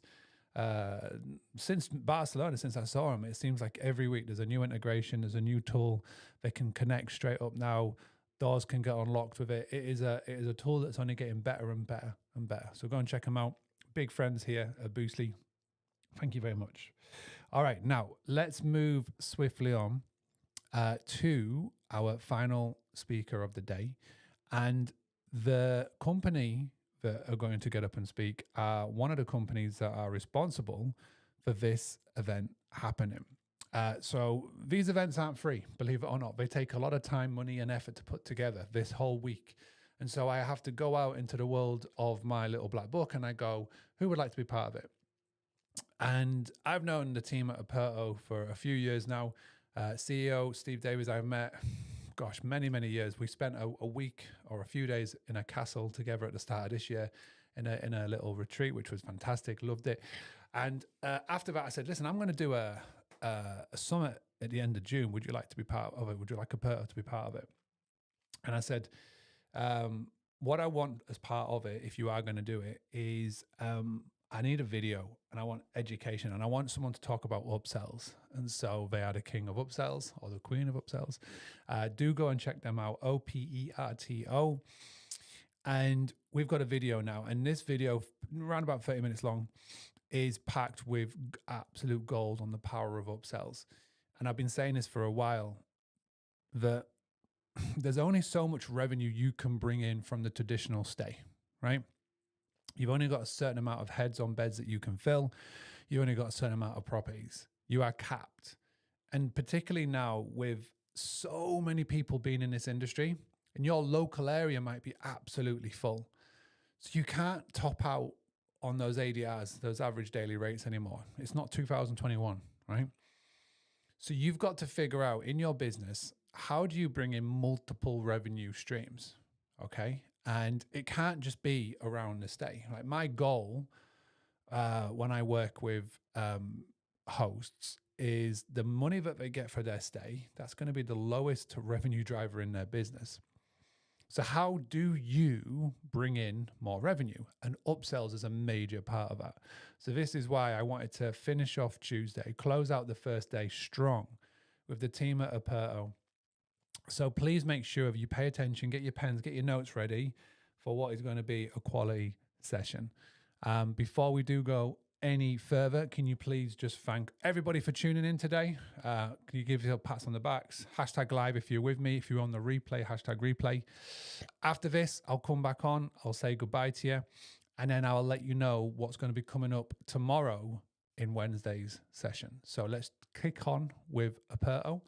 Barcelona, since I saw them, it seems like every week there's a new integration, there's a new tool. They can connect straight up now. Doors can get unlocked with it. It is a tool that's only getting better and better and better. So go and check them out. Big friends here at Boostly. Thank you very much. All right, now let's move swiftly on to our final speaker of the day. And the company that are going to get up and speak are one of the companies that are responsible for this event happening. So these events aren't free, believe it or not. They take a lot of time, money, and effort to put together this whole week. And so I have to go out into the world of my little black book and I go, who would like to be part of it? And I've known the team at Aperto for a few years now. CEO Steve Davies, I've met, many, many years. We spent a week or a few days in a castle together at the start of this year in a little retreat, which was fantastic. Loved it. And after that, I said, listen, I'm going to do a summit at the end of June. Would you like to be part of it? Would you like Aperto to be part of it? And I said, what I want as part of it, if you are going to do it, is I need a video and I want education and I want someone to talk about upsells. And so they are the king of upsells or the queen of upsells. Do go and check them out, OPERTO. And we've got a video now. And this video, around about 30 minutes long, is packed with absolute gold on the power of upsells. And I've been saying this for a while, that there's only so much revenue you can bring in from the traditional stay, right? You've only got a certain amount of heads on beds that you can fill. You only got a certain amount of properties. You are capped. And particularly now with so many people being in this industry, and your local area might be absolutely full. So you can't top out on those ADRs, those average daily rates anymore. It's not 2021, right? So you've got to figure out in your business, how do you bring in multiple revenue streams? Okay. And it can't just be around the stay. Like my goal when I work with hosts is the money that they get for their stay, that's going to be the lowest revenue driver in their business. So how do you bring in more revenue? And upsells is a major part of that. So this is why I wanted to finish off Tuesday, close out the first day strong with the team at Aperto. So please make sure you pay attention, get your pens, get your notes ready for what is going to be a quality session. Before we do go any further, can you please just thank everybody for tuning in today? Can you give yourself pats on the backs? Hashtag live if you're with me. If you're on the replay, hashtag replay. After this, I'll come back on. I'll say goodbye to you. And then I'll let you know what's going to be coming up tomorrow in Wednesday's session. So let's kick on with Aperto.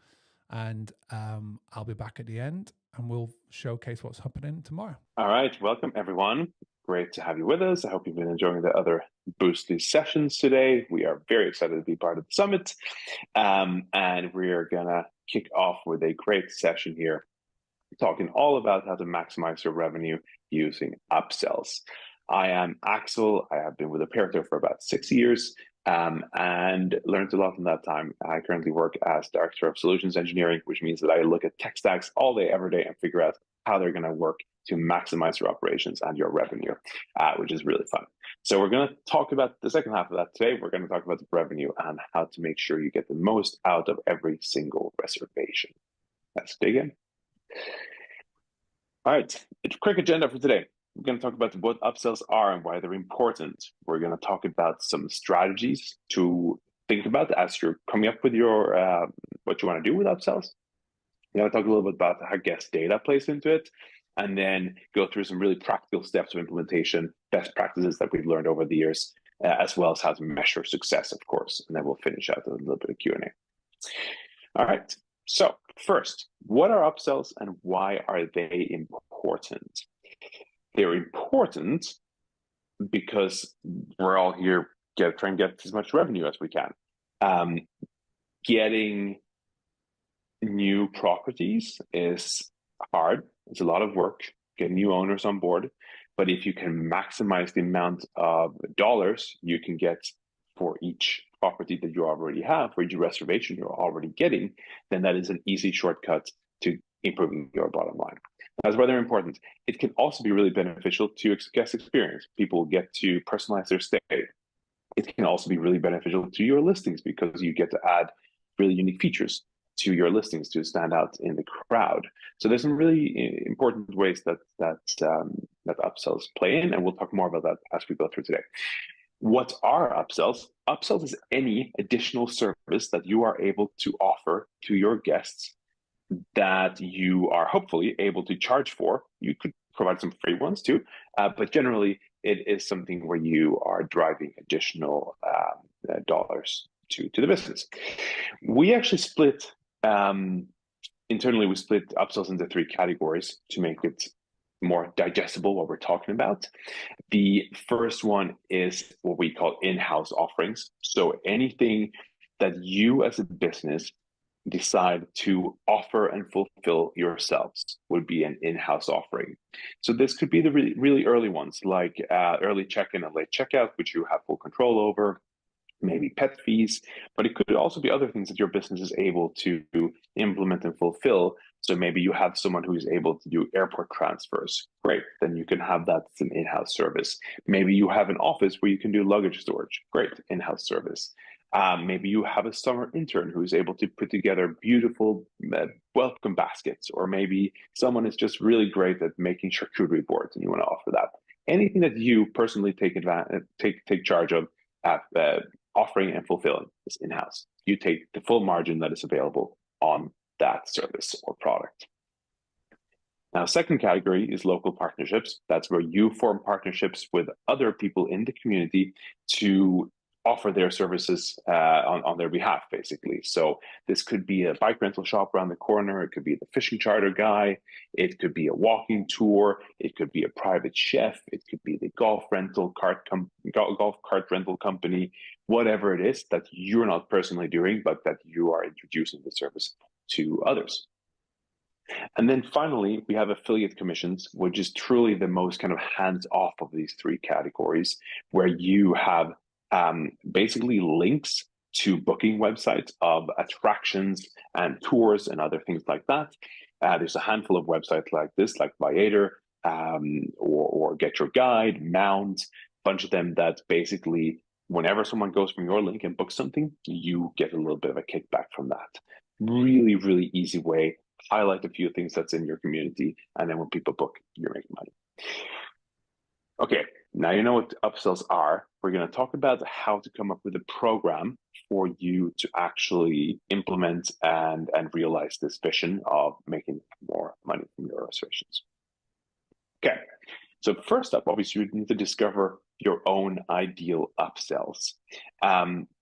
And I'll be back at the end and we'll showcase what's happening tomorrow. All right. Welcome, everyone. Great to have you with us. I hope you've been enjoying the other Boostly sessions today. We are very excited to be part of the summit. And we're going to kick off with a great session here, talking all about how to maximize your revenue using upsells. I am Axel. I have been with Aperto for about 6 years. And learned a lot in that time. I currently work as Director of Solutions Engineering, which means that I look at tech stacks all day, every day, and figure out how they're going to work to maximize your operations and your revenue, which is really fun. So we're going to talk about the second half of that today. We're going to talk about the revenue and how to make sure you get the most out of every single reservation. Let's dig in. All right, a quick agenda for today. We're going to talk about what upsells are and why they're important. We're going to talk about some strategies to think about as you're coming up with your what you want to do with upsells. We're going to talk a little bit about how guest data plays into it, and then go through some really practical steps of implementation, best practices that we've learned over the years, as well as how to measure success, of course. And then we'll finish out with a little bit of Q&A. All right. So first, what are upsells and why are they important? They're important because we're all here trying to get as much revenue as we can. Getting new properties is hard. It's a lot of work, get new owners on board. But if you can maximize the amount of dollars you can get for each property that you already have, for each reservation you're already getting, then that is an easy shortcut to improving your bottom line. That's rather important. It can also be really beneficial to guest experience. People get to personalize their stay. It can also be really beneficial to your listings because you get to add really unique features to your listings to stand out in the crowd. So there's some really important ways that upsells play in, and we'll talk more about that as we go through today. What are upsells? Upsells is any additional service that you are able to offer to your guests that you are hopefully able to charge for. You could provide some free ones too, but generally it is something where you are driving additional dollars to the business. We actually split, internally we split upsells into 3 categories to make it more digestible what we're talking about. The first one is what we call in-house offerings. So anything that you as a business decide to offer and fulfill yourselves would be an in-house offering. So this could be the really early ones, like early check-in and late checkout, which you have full control over, maybe pet fees, but it could also be other things that your business is able to implement and fulfill. So maybe you have someone who is able to do airport transfers. Great, then you can have that as an in-house service. Maybe you have an office where you can do luggage storage. Great, in-house service. Maybe you have a summer intern who is able to put together beautiful welcome baskets, or maybe someone is just really great at making charcuterie boards and you want to offer that. Anything that you personally take charge of offering and fulfilling is in-house. You take the full margin that is available on that service or product. Now, second category is local partnerships. That's where you form partnerships with other people in the community to offer their services on their behalf, basically. So this could be a bike rental shop around the corner. It could be the fishing charter guy. It could be a walking tour. It could be a private chef. It could be the golf cart rental company, whatever it is that you're not personally doing, but that you are introducing the service to others. And then finally, we have affiliate commissions, which is truly the most kind of hands-off of these three categories, where you have basically links to booking websites of attractions and tours and other things like that. There's a handful of websites like this, like Viator or Get Your Guide, Mount, a bunch of them that basically, whenever someone goes from your link and books something, you get a little bit of a kickback from that. Really, really easy way. Highlight a few things that's in your community, and then when people book, you're making money. Okay, now you know what upsells are. We're going to talk about how to come up with a program for you to actually implement and realize this vision of making more money from your reservations. Okay, so first up, obviously, you need to discover your own ideal upsells.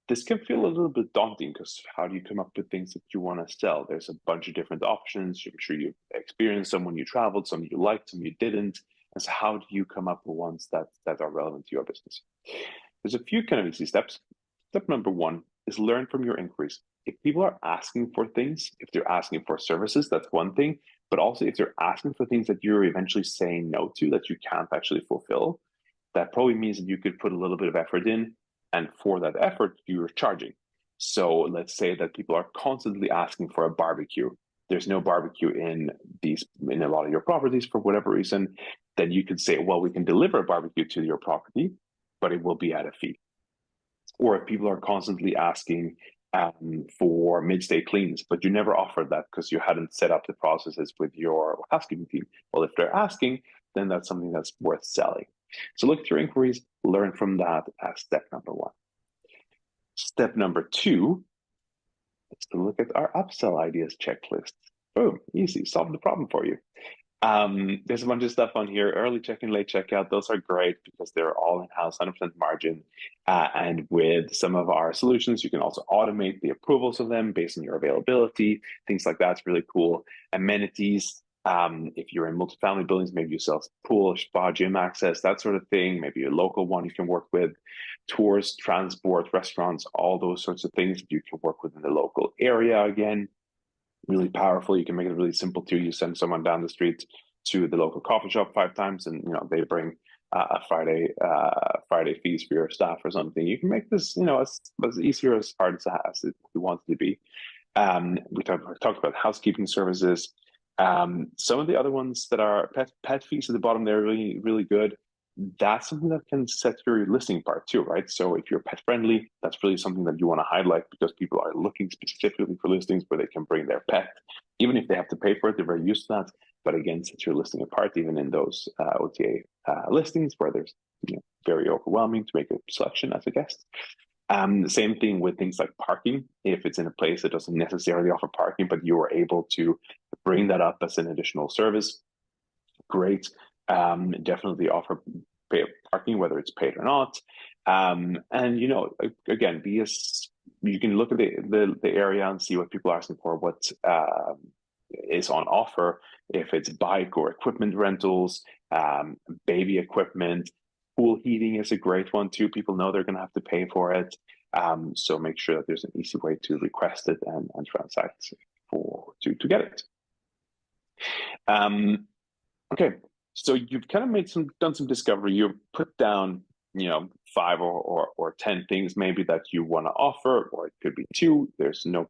This can feel a little bit daunting because how do you come up with things that you want to sell? There's a bunch of different options. I'm sure you've experienced some when you traveled, some you liked, some you didn't. And so how do you come up with ones that are relevant to your business? There's a few kind of easy steps. Step number one is learn from your inquiries. If people are asking for things, if they're asking for services, that's one thing. But also if they're asking for things that you're eventually saying no to, that you can't actually fulfill, that probably means that you could put a little bit of effort in. And for that effort, you're charging. So let's say that people are constantly asking for a barbecue. There's no barbecue in a lot of your properties for whatever reason. Then you could say, well, we can deliver a barbecue to your property, but it will be at a fee. Or if people are constantly asking for mid-stay cleans, but you never offered that because you hadn't set up the processes with your housekeeping team. Well, if they're asking, then that's something that's worth selling. So look at your inquiries, learn from that as step number one. Step number two is to look at our upsell ideas checklist. Boom, easy, solve the problem for you. There's a bunch of stuff on here, early check-in, late checkout. Those are great because they're all in-house, 100% margin. And with some of our solutions, you can also automate the approvals of them based on your availability. Things like that's really cool. Amenities. If you're in multifamily buildings, maybe you sell pool, spa, gym access, that sort of thing. Maybe a local one you can work with. Tours, transport, restaurants, all those sorts of things you can work with in the local area. Again, really powerful. You can make it really simple too. You send someone down the street to the local coffee shop 5 times, and they bring a Friday feast for your staff or something. You can make this as easy or as hard as you want it to be. We talked about housekeeping services. Some of the other ones that are pet fees at the bottom, they're really, really good. That's something that can set your listing part too, right? So if you're pet friendly, that's really something that you want to highlight because people are looking specifically for listings where they can bring their pet. Even if they have to pay for it, they're very used to that. But again, set your listing apart, even in those OTA listings where there's very overwhelming to make a selection as a guest. The same thing with things like parking. If it's in a place that doesn't necessarily offer parking, but you are able to bring that up as an additional service, great. Definitely offer parking, whether it's paid or not. And again, you can look at the area and see what people are asking for, what is on offer. If it's bike or equipment rentals, baby equipment, pool heating is a great one too. People know they're going to have to pay for it. So make sure that there's an easy way to request it and transact to get it. Okay. So you've kind of done some discovery. You've put down, 5 or 10 things maybe that you want to offer, or it could be 2. There's no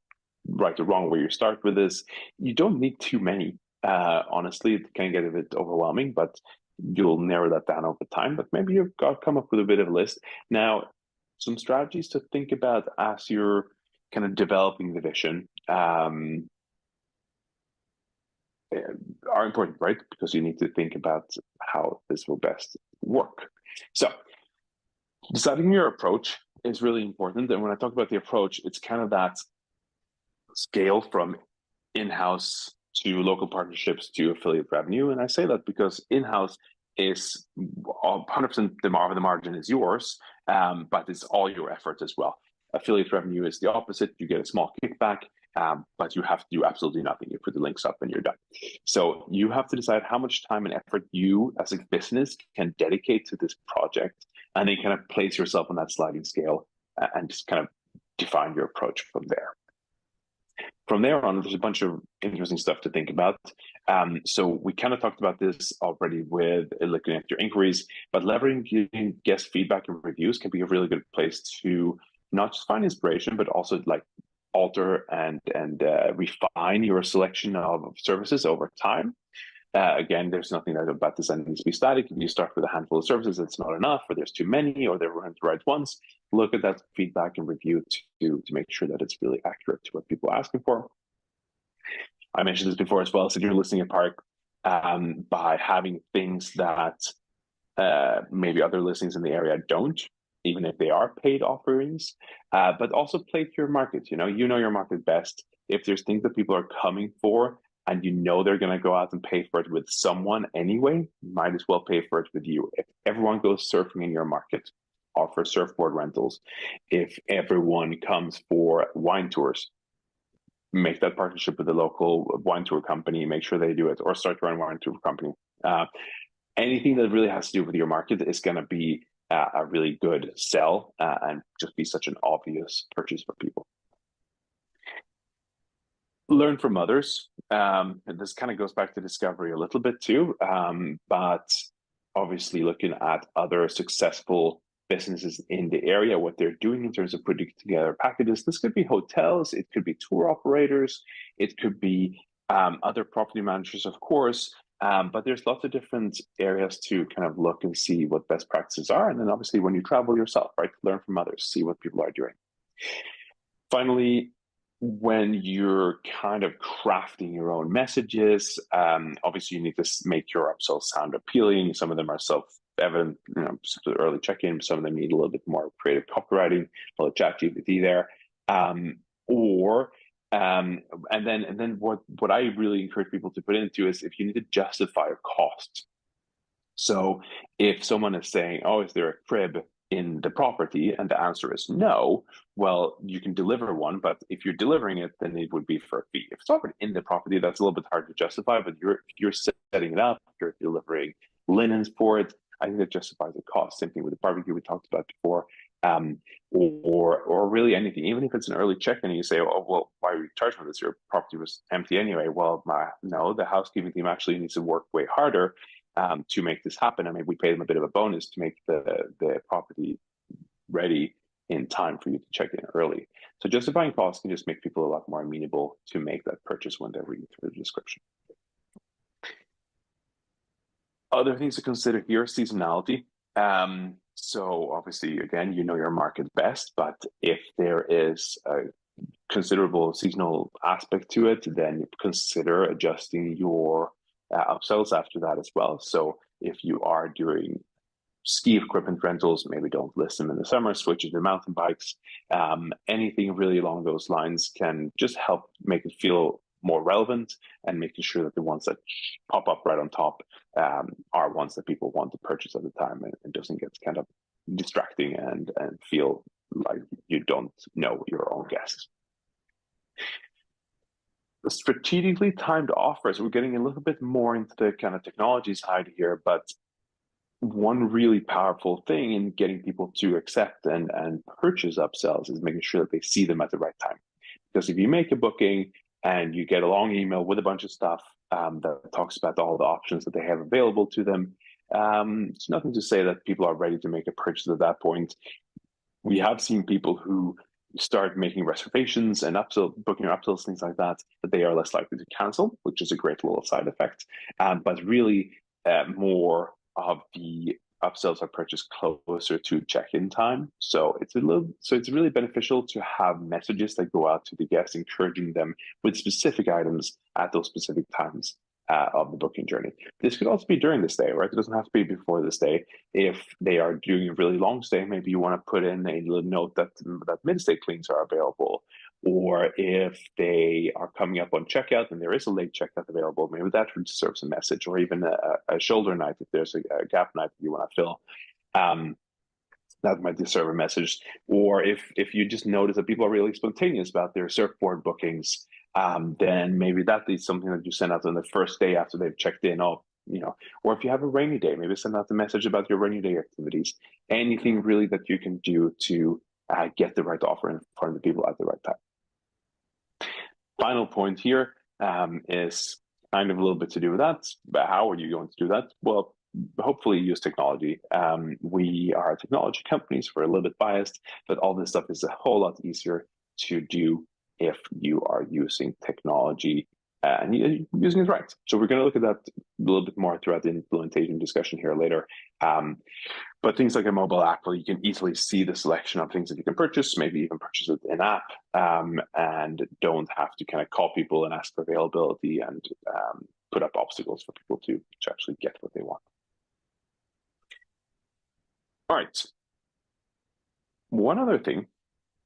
right or wrong where you start with this. You don't need too many. Honestly, it can get a bit overwhelming, but you'll narrow that down over time. But maybe you've got come up with a bit of a list. Now, some strategies to think about as you're kind of developing the vision are important, right? Because you need to think about how this will best work. So deciding your approach is really important. And when I talk about the approach, it's kind of that scale from in-house to local partnerships to affiliate revenue. And I say that because in-house is 100% the margin is yours, but it's all your effort as well. Affiliate revenue is the opposite. You get a small kickback, but you have to do absolutely nothing. You put the links up and you're done. So you have to decide how much time and effort you as a business can dedicate to this project, and then kind of place yourself on that sliding scale and just kind of define your approach from there. From there on, there's a bunch of interesting stuff to think about. So we kind of talked about this already with looking at your inquiries, but leveraging guest feedback and reviews can be a really good place to not just find inspiration, but also like alter and refine your selection of services over time. Again, there's nothing about this that needs to be static. If you start with a handful of services, it's not enough, or there's too many, or they weren't the right ones. Look at that feedback and review to make sure that it's really accurate to what people are asking for. I mentioned this before as well. So you're listing a park by having things that maybe other listings in the area don't, even if they are paid offerings, but also play to your market. You know your market best. If there's things that people are coming for, and you know they're going to go out and pay for it with someone anyway, might as well pay for it with you. If everyone goes surfing in your market, offer surfboard rentals. If everyone comes for wine tours, make that partnership with the local wine tour company, make sure they do it, or start your own wine tour company. Anything that really has to do with your market is going to be a really good sell and just be such an obvious purchase for people. Learn from others. And this kind of goes back to discovery a little bit too, but obviously looking at other successful businesses in the area, what they're doing in terms of putting together packages. This could be hotels, it could be tour operators, it could be other property managers, of course, but there's lots of different areas to kind of look and see what best practices are. And then obviously when you travel yourself, right, learn from others, see what people are doing. Finally, when you're kind of crafting your own messages, obviously you need to make your upsells sound appealing. Some of them are self-evident, some early check-in. Some of them need a little bit more creative copywriting, a little ChatGPT there. And then what I really encourage people to put into is if you need to justify a cost. So if someone is saying, "Oh, is there a crib in the property?" and the answer is no, well, you can deliver one, but if you're delivering it, then it would be for a fee. If it's already in the property, that's a little bit hard to justify, but you're setting it up, you're delivering linens for it, I think that justifies the cost. Same thing with the barbecue we talked about before, or really anything. Even if it's an early check-in and you say, "Oh, well, why are you charging for this? Your property was empty anyway." Well, no, the housekeeping team actually needs to work way harder to make this happen. I mean, we pay them a bit of a bonus to make the property ready in time for you to check in early. So justifying costs can just make people a lot more amenable to make that purchase when they're reading through the description. Other things to consider here, seasonality. So obviously, again, you know your market best, but if there is a considerable seasonal aspect to it, then consider adjusting your upsells after that as well. So if you are doing ski equipment rentals, maybe don't list them in the summer, switch it to mountain bikes. Anything really along those lines can just help make it feel more relevant and making sure that the ones that pop up right on top are ones that people want to purchase at the time, and it doesn't get kind of distracting and feel like you don't know your own guests. Strategically timed offers. We're getting a little bit more into the kind of technology side here, but one really powerful thing in getting people to accept and purchase upsells is making sure that they see them at the right time. Because if you make a booking and you get a long email with a bunch of stuff that talks about all the options that they have available to them, it's nothing to say that people are ready to make a purchase at that point. We have seen people who start making reservations and booking your upsells, things like that, that they are less likely to cancel, which is a great little side effect. But really, more of the upsells are purchased closer to check-in time. So it's really beneficial to have messages that go out to the guests, encouraging them with specific items at those specific times of the booking journey. This could also be during the stay, right? It doesn't have to be before the stay. If they are doing a really long stay, maybe you want to put in a little note that mid-stay cleans are available. Or if they are coming up on checkout and there is a late checkout available, maybe that serves a message, or even a shoulder night if there's a gap night that you want to fill. That might deserve a message. Or if you just notice that people are really spontaneous about their surfboard bookings, then maybe that is something that you send out on the first day after they've checked in. Or if you have a rainy day, maybe send out the message about your rainy day activities. Anything really that you can do to get the right offer in front of the people at the right time. Final point here is kind of a little bit to do with that. But how are you going to do that? Well, hopefully use technology. We are a technology company, so we're a little bit biased, but all this stuff is a whole lot easier to do if you are using technology and using it right. So we're going to look at that a little bit more throughout the implementation discussion here later. But things like a mobile app where you can easily see the selection of things that you can purchase, maybe even purchase it in app, and don't have to kind of call people and ask for availability and put up obstacles for people to actually get what they want. All right. One other thing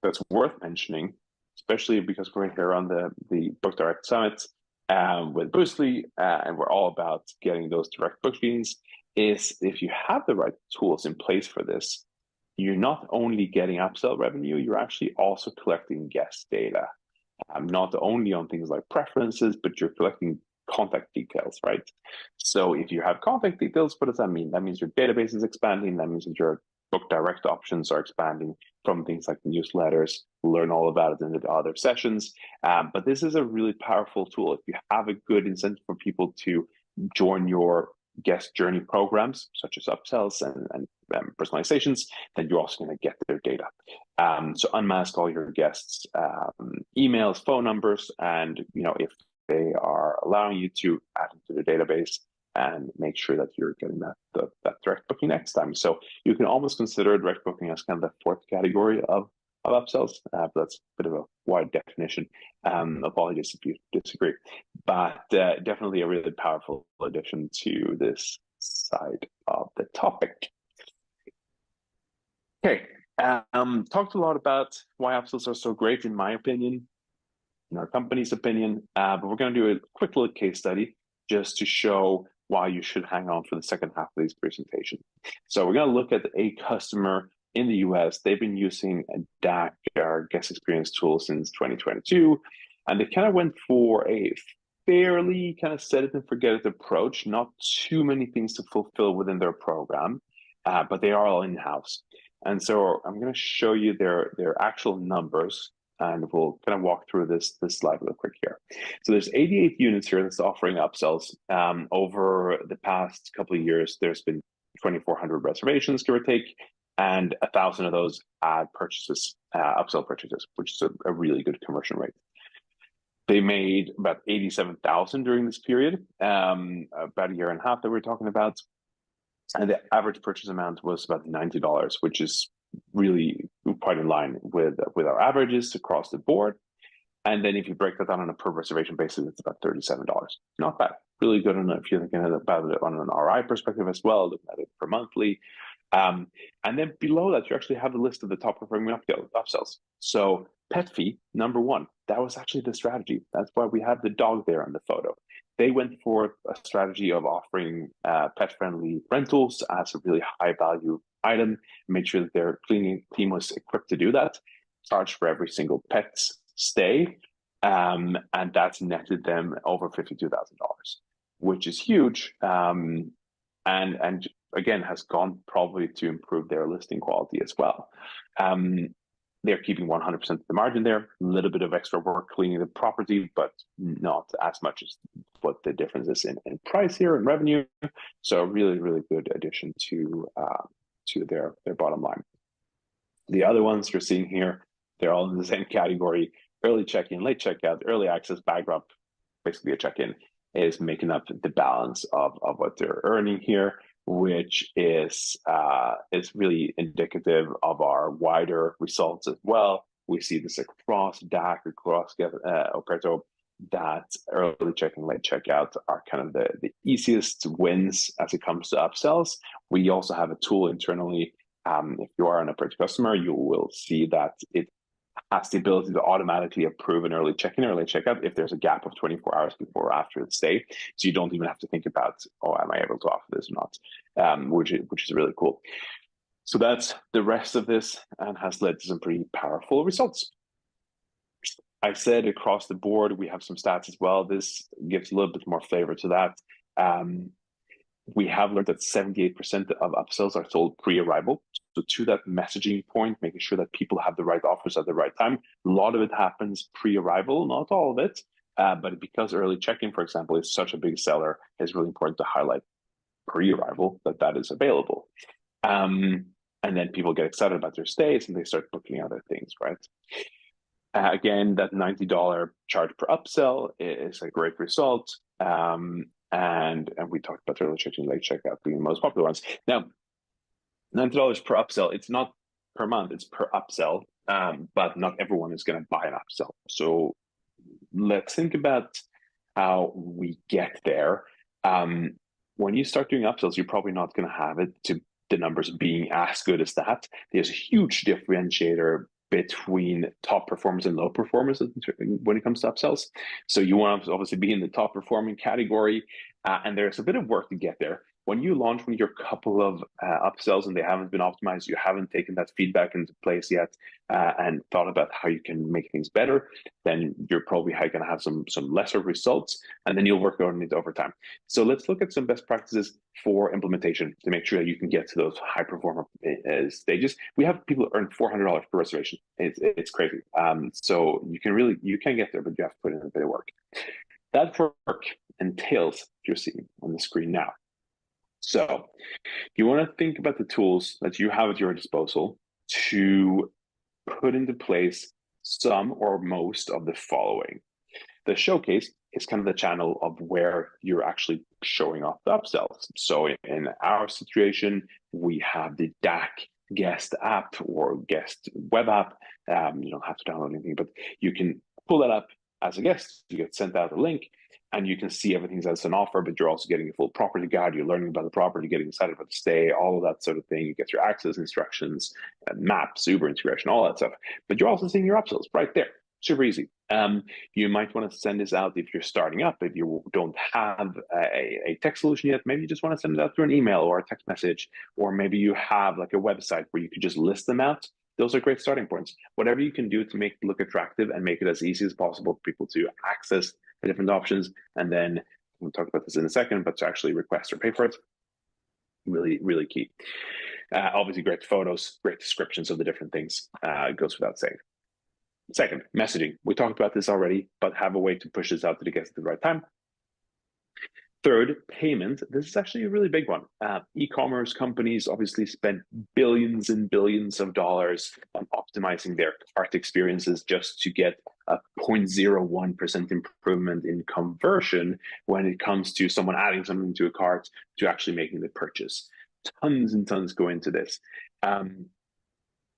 that's worth mentioning, especially because we're here on the Book Direct Summit with Boostly, and we're all about getting those direct bookings, is if you have the right tools in place for this, you're not only getting upsell revenue, you're actually also collecting guest data, not only on things like preferences, but you're collecting contact details, right? So if you have contact details, what does that mean? That means your database is expanding. That means that your book direct options are expanding from things like newsletters. We'll learn all about it in the other sessions. But this is a really powerful tool. If you have a good incentive for people to join your guest journey programs, such as upsells and personalizations, then you're also going to get their data. So unmask all your guests' emails, phone numbers, and if they are allowing you to add into the database, and make sure that you're getting that direct booking next time. So you can almost consider direct booking as kind of the fourth category of upsells, but that's a bit of a wide definition. Apologies if you disagree, but definitely a really powerful addition to this side of the topic. Okay, talked a lot about why upsells are so great, in my opinion, in our company's opinion, but we're going to do a quick little case study just to show why you should hang on for the second half of this presentation. So we're going to look at a customer in the US. They've been using DAC, our guest experience tool, since 2022, and they kind of went for a fairly kind of set it and forget it approach, not too many things to fulfill within their program, but they are all in-house. And so I'm going to show you their actual numbers, and we'll kind of walk through this slide real quick here. So there's 88 units here that's offering upsells. Over the past couple of years, there's been 2,400 reservations, give or take, and 1,000 of those add purchases, upsell purchases, which is a really good conversion rate. They made about 87,000 during this period, about a year and a half that we're talking about. And the average purchase amount was about $90, which is really quite in line with our averages across the board. And then if you break that down on a per reservation basis, it's about $37. Not bad. Really good if you're thinking about it on an RI perspective as well, looking at it per monthly. And then below that, you actually have a list of the top performing upsells. So pet fee, number one, that was actually the strategy. That's why we have the dog there in the photo. They went for a strategy of offering pet-friendly rentals as a really high-value item, made sure that their cleaning team was equipped to do that, charged for every single pet's stay, and that's netted them over $52,000, which is huge, and again, has gone probably to improve their listing quality as well. They're keeping 100% of the margin there, a little bit of extra work cleaning the property, but not as much as what the difference is in price here and revenue. So really, really good addition to their bottom line. The other ones you're seeing here They're all in the same category. Early check-in, late checkout, early access, bag drop, basically a check-in, is making up the balance of what they're earning here, which is really indicative of our wider results as well. We see this across DAC, across Operto, that early check-in, late checkout are kind of the easiest wins as it comes to upsells. We also have a tool internally. If you are an Operto customer, you will see that it has the ability to automatically approve an early check-in or late checkout if there's a gap of 24 hours before or after the stay. So you don't even have to think about, oh, am I able to offer this or not, which is really cool. So that's the rest of this, and has led to some pretty powerful results. I said across the board, we have some stats as well. This gives a little bit more flavor to that. We have learned that 78% of upsells are sold pre-arrival. So to that messaging point, making sure that people have the right offers at the right time. A lot of it happens pre-arrival, not all of it. But because early check-in, for example, is such a big seller, it's really important to highlight pre-arrival that is available. And then people get excited about their stays and they start booking other things, right? Again, that $90 charge per upsell is a great result. And we talked about early check-in, late checkout being the most popular ones. Now, $90 per upsell, it's not per month, it's per upsell, but not everyone is going to buy an upsell. So let's think about how we get there. When you start doing upsells, you're probably not going to have it to the numbers being as good as that. There's a huge differentiator between top performers and low performers when it comes to upsells. So you want to obviously be in the top performing category, and there's a bit of work to get there. When you launch one of your couple of upsells and they haven't been optimized, you haven't taken that feedback into place yet and thought about how you can make things better, then you're probably going to have some lesser results, and then you'll work on it over time. So let's look at some best practices for implementation to make sure that you can get to those high performer stages. We have people earn $400 per reservation. It's crazy. So you can get there, but you have to put in a bit of work. That work entails what you're seeing on the screen now. So you want to think about the tools that you have at your disposal to put into place some or most of the following. The showcase is kind of the channel of where you're actually showing off the upsells. So in our situation, we have the DAC guest app or guest web app. You don't have to download anything, but you can pull that up as a guest. You get sent out a link, and you can see everything that's an offer, but you're also getting a full property guide. You're learning about the property, getting excited about the stay, all of that sort of thing. You get your access instructions, maps, Uber integration, all that stuff. But you're also seeing your upsells right there. Super easy. You might want to send this out if you're starting up. If you don't have a tech solution yet, maybe you just want to send it out through an email or a text message, or maybe you have like a website where you could just list them out. Those are great starting points. Whatever you can do to make it look attractive and make it as easy as possible for people to access the different options, and then we'll talk about this in a second, but to actually request or pay for it, really, really key. Obviously, great photos, great descriptions of the different things, goes without saying. Second, messaging. We talked about this already, but have a way to push this out to the guests at the right time. Third, payment. This is actually a really big one. E-commerce companies obviously spend billions and billions of dollars on optimizing their cart experiences just to get a 0.01% improvement in conversion when it comes to someone adding something to a cart to actually making the purchase. Tons and tons go into this.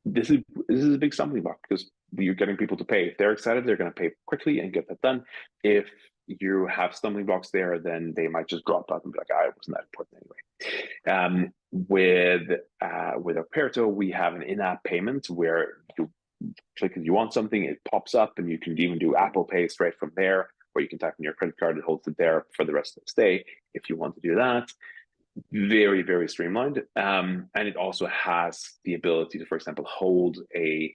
This is a big stumbling block because you're getting people to pay. If they're excited, they're going to pay quickly and get that done. If you have stumbling blocks there, then they might just drop out and be like, it wasn't that important anyway. With Operto, we have an in-app payment where you click if you want something, it pops up, and you can even do Apple Pay straight from there, or you can type in your credit card, it holds it there for the rest of the stay if you want to do that. Very, very streamlined. And it also has the ability to, for example, hold an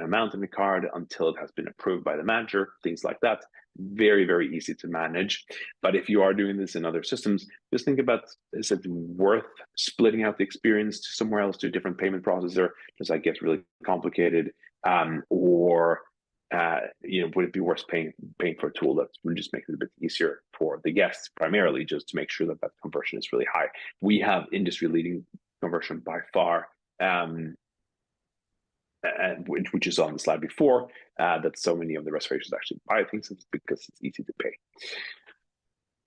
amount in the card until it has been approved by the manager, things like that. Very, very easy to manage. But if you are doing this in other systems, just think about, is it worth splitting out the experience to somewhere else, to a different payment processor? Does that get really complicated? Or would it be worth paying for a tool that will just make it a bit easier for the guests, primarily just to make sure that conversion is really high? We have industry-leading conversion by far. which you saw on the slide before, that so many of the reservations actually buy things because it's easy to pay.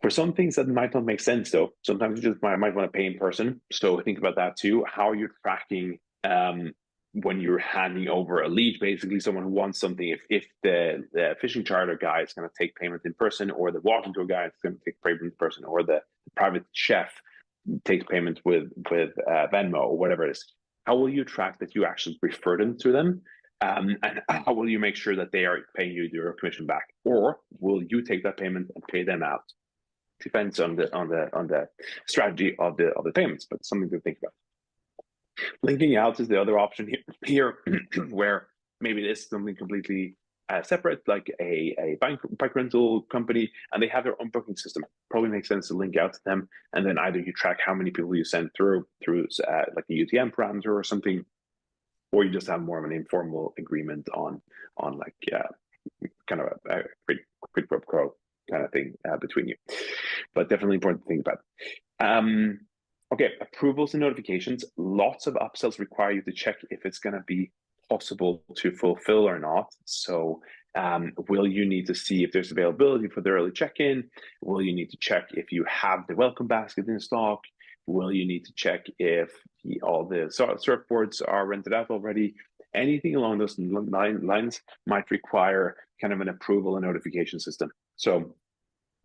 For some things that might not make sense, though, sometimes you just might want to pay in person. So think about that too. How are you tracking when you're handing over a lead? Basically, someone who wants something. If the fishing charter guy is going to take payment in person, or the walking tour guy is going to take payment in person, or the private chef takes payment with Venmo or whatever it is, how will you track that you actually refer them to them? And how will you make sure that they are paying you your commission back? Or will you take that payment and pay them out? Depends on the strategy of the payments, but something to think about. Linking out is the other option here where maybe it is something completely separate, like a bike rental company, and they have their own booking system. Probably makes sense to link out to them, and then either you track how many people you send through like a UTM parameter or something, or you just have more of an informal agreement on like kind of a quid pro quo kind of thing between you. But definitely important to think about. Okay, approvals and notifications. Lots of upsells require you to check if it's going to be possible to fulfill or not. So will you need to see if there's availability for the early check-in? Will you need to check if you have the welcome basket in stock? Will you need to check if all the surfboards are rented out already? Anything along those lines might require kind of an approval and notification system. So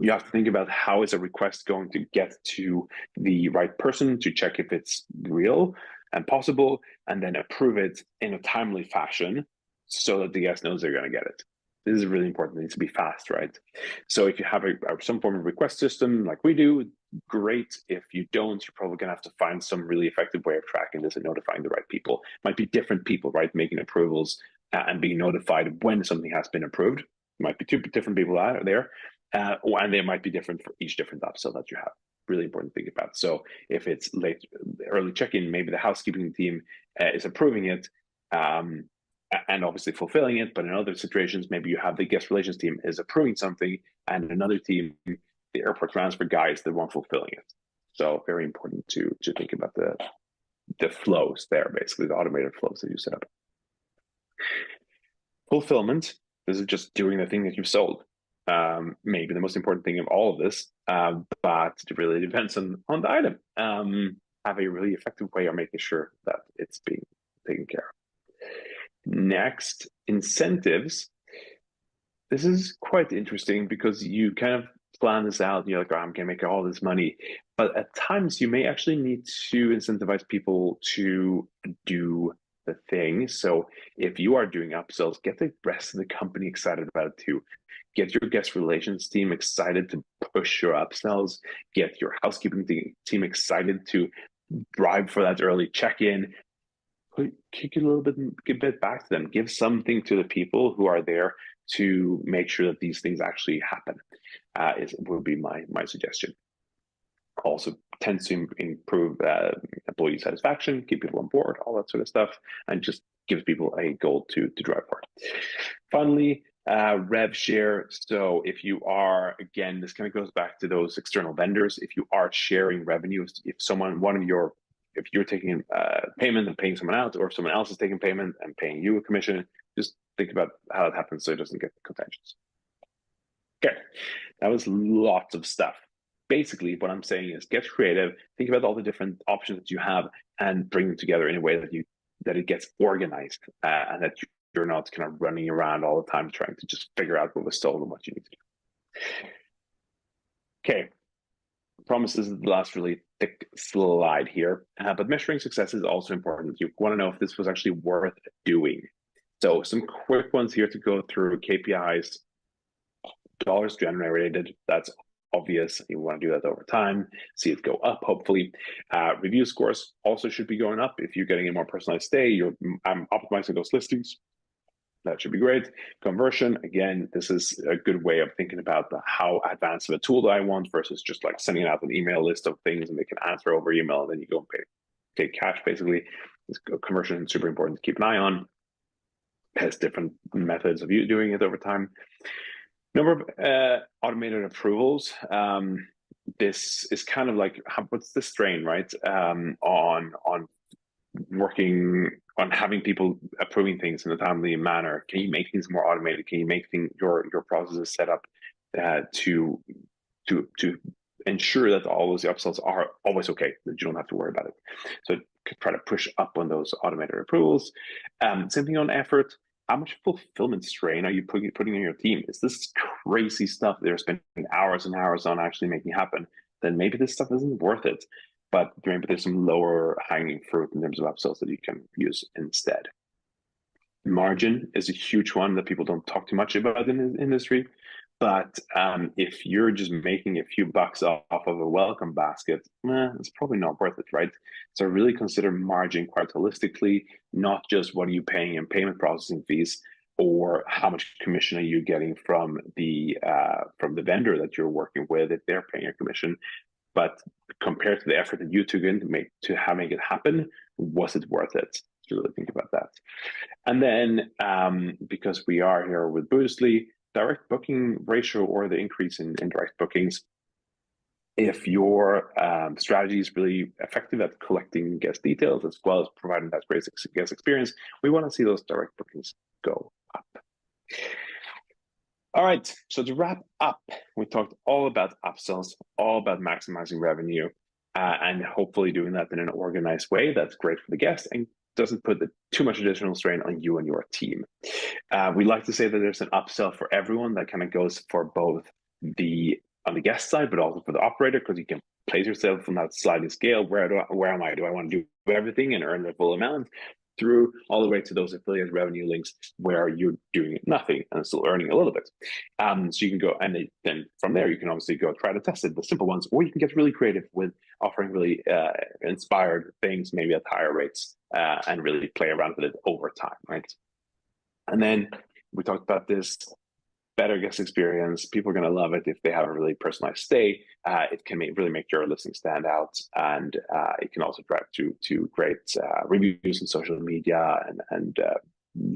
you have to think about how is a request going to get to the right person to check if it's real and possible, and then approve it in a timely fashion so that the guest knows they're going to get it. This is really important. It needs to be fast, right? So if you have some form of request system like we do, great. If you don't, you're probably going to have to find some really effective way of tracking this and notifying the right people. Might be different people, right, making approvals and being notified when something has been approved. Might be two different people out there. And they might be different for each different upsell that you have. Really important to think about. So if it's late, early check-in, maybe the housekeeping team is approving it and obviously fulfilling it. But in other situations, maybe you have the guest relations team is approving something, and another team, the airport transfer guy, is the one fulfilling it. So very important to think about the flows there, basically the automated flows that you set up. Fulfillment. This is just doing the thing that you've sold. Maybe the most important thing of all of this, but it really depends on the item. Have a really effective way of making sure that it's being taken care of. Next, incentives. This is quite interesting because you kind of plan this out and you're like, oh, I'm gonna make all this money. But at times you may actually need to incentivize people to do the thing. So if you are doing upsells, get the rest of the company excited about it too. Get your guest relations team excited to push your upsells. Get your housekeeping team excited to drive for that early check-in. Kick it a little bit, give it back to them. Give something to the people who are there to make sure that these things actually happen. Would be my suggestion. Also tends to improve employee satisfaction, keep people on board, all that sort of stuff, and just gives people a goal to drive for. If rev share. So if you are, again, this kind of goes back to those external vendors. If you are sharing revenues, if you're taking payment and paying someone out, or if someone else is taking payment and paying you a commission, just think about how it happens so it doesn't get contentious. Okay, that was lots of stuff. Basically, what I'm saying is get creative, think about all the different options that you have, and bring them together in a way that it gets organized, and that you're not kind of running around all the time trying to just figure out what was sold and what you need to do. Okay, I promise this is the last really thick slide here, but measuring success is also important. You want to know if this was actually worth doing. So some quick ones here to go through. KPIs, dollars generated, that's obvious. You want to do that over time, see it go up, hopefully. Review scores also should be going up. If you're getting a more personalized stay, you're optimizing those listings. That should be great. Conversion, again, this is a good way of thinking about how advanced of a tool do I want versus just like sending out an email list of things and they can answer over email and then you go and pay cash, basically. This conversion is super important to keep an eye on. Has different methods of you doing it over time. Number of automated approvals. This is kind of like, what's the strain, right? On working on having people approving things in a timely manner? Can you make things more automated? Can you make your processes set up to ensure that all those upsells are always okay, that you don't have to worry about it? So try to push up on those automated approvals. Same thing on effort. How much fulfillment strain are you putting on your team? Is this crazy stuff they're spending hours and hours on actually making happen? Then maybe this stuff isn't worth it. But maybe there's some lower hanging fruit in terms of upsells that you can use instead. Margin is a huge one that people don't talk too much about in the industry. But if you're just making a few bucks off of a welcome basket, it's probably not worth it, right? So really consider margin quite holistically, not just what are you paying in payment processing fees, or how much commission are you getting from the vendor that you're working with if they're paying a commission, but compared to the effort that you took in to having it happen, was it worth it? To really think about that. And then because we are here with Boostly, direct booking ratio or the increase in direct bookings. If your strategy is really effective at collecting guest details as well as providing that great guest experience, we want to see those direct bookings go up. All right, so to wrap up, we talked all about upsells, all about maximizing revenue, and hopefully doing that in an organized way that's great for the guest and doesn't put too much additional strain on you and your team. We like to say that there's an upsell for everyone that kind of goes for both on the guest side, but also for the operator, because you can place yourself on that sliding scale. Where am I? Do I want to do everything and earn the full amount? Through all the way to those affiliate revenue links where you're doing nothing and still earning a little bit. So you can go, and then from there, you can obviously go try to test it, the simple ones, or you can get really creative with offering really inspired things, maybe at higher rates, and really play around with it over time, right? And then we talked about this better guest experience. People are going to love it if they have a really personalized stay. It can really make your listing stand out, and it can also drive to great reviews on social media and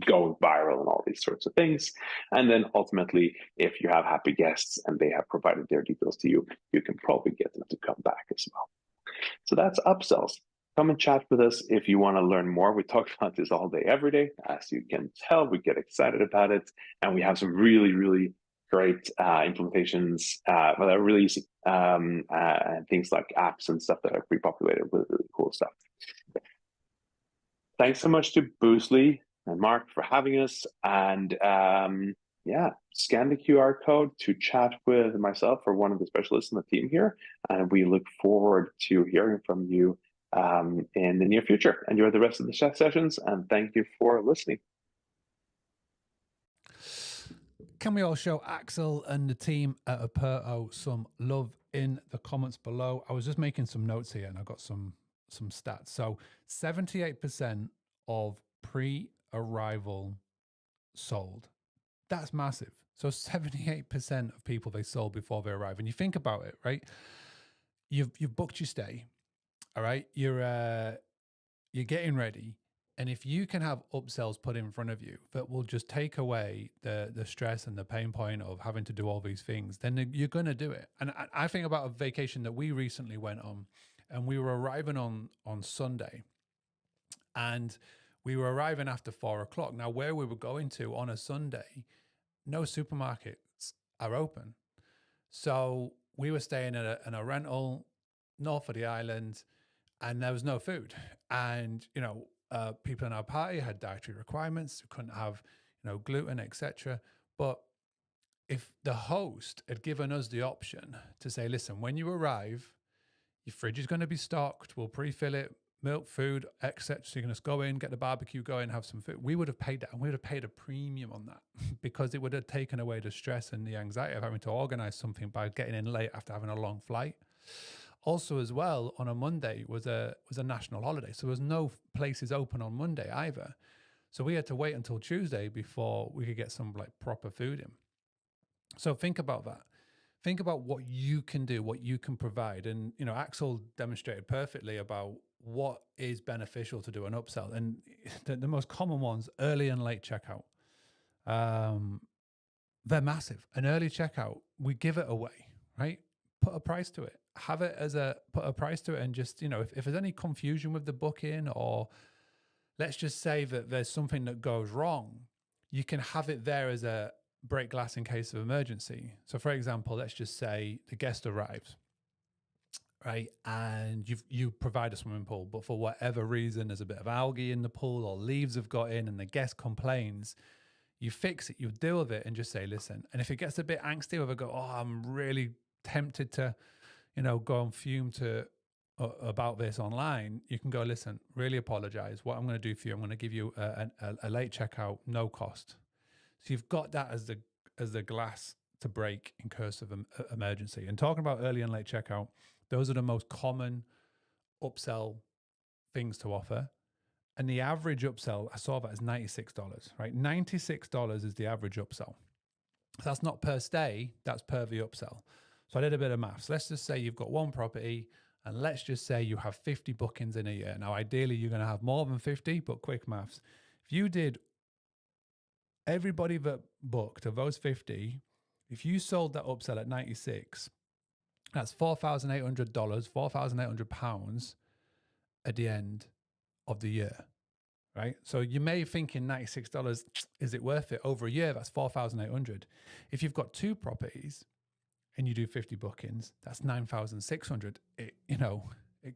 going viral and all these sorts of things. And then ultimately, if you have happy guests and they have provided their details to you, you can probably get them to come back as well. So that's upsells. Come and chat with us if you want to learn more. We talk about this all day, every day. As you can tell, we get excited about it. And we have some really, really great implementations that are really easy. And things like apps and stuff that are pre-populated with really cool stuff. Thanks so much to Boostly and Mark for having us. And scan the QR code to chat with myself or one of the specialists in the team here. And we look forward to hearing from you in the near future. Enjoy the rest of the chat sessions, and thank you for listening. Can we all show Axel and the team at Aperto some love in the comments below? I was just making some notes here and I got some stats. So 78% of pre-arrival sold. That's massive. So 78% of people they sold before they arrive. And you think about it, right? You've booked your stay. All right, you're getting ready, and if you can have upsells put in front of you that will just take away the stress and the pain point of having to do all these things, then you're going to do it. And I think about a vacation that we recently went on, and we were arriving on Sunday, and we were arriving after 4 o'clock. Now, where we were going to on a Sunday, no supermarkets are open, so we were staying in a rental north of the island. And there was no food. And, people in our party had dietary requirements, couldn't have, gluten, etc. But if the host had given us the option to say, listen, when you arrive, your fridge is going to be stocked, we'll pre-fill it, milk, food, etc. So you can just go in, get the barbecue going, have some food. We would have paid that, and we would have paid a premium on that because it would have taken away the stress and the anxiety of having to organize something by getting in late after having a long flight. Also, as well, on a Monday was a national holiday, so there was no places open on Monday either. So we had to wait until Tuesday before we could get some proper food in. So think about that. Think about what you can do, what you can provide. And Axel demonstrated perfectly about what is beneficial to do an upsell. And the most common ones, early and late checkout. They're massive. An early checkout, we give it away, right? Put a price to it. Put a price to it, and just, if there's any confusion with the booking or let's just say that there's something that goes wrong. You can have it there as a break glass in case of emergency. So for example, let's just say the guest arrives, right? And you provide a swimming pool, but for whatever reason, there's a bit of algae in the pool or leaves have got in and the guest complains. You fix it, you deal with it and just say, listen. And if it gets a bit angsty, or they go, oh, I'm really tempted to, go and fume about this online, you can go, listen, really apologize. What I'm going to do for you, I'm going to give you a late checkout, no cost. So you've got that as the glass to break in case of emergency. And talking about early and late checkout, those are the most common upsell things to offer. And the average upsell, I saw that as $96, right? $96 is the average upsell. So that's not per stay, that's per the upsell. So I did a bit of maths. Let's just say you've got one property, and let's just say you have 50 bookings in a year. Now, ideally, you're going to have more than 50, but quick maths. If you did everybody that booked of those 50, if you sold that upsell at 96, that's $4,800, £4,800 at the end of the year, right? So you may be thinking $96, is it worth it? Over a year, that's $4,800. If you've got two properties and you do 50 bookings, that's $9,600. It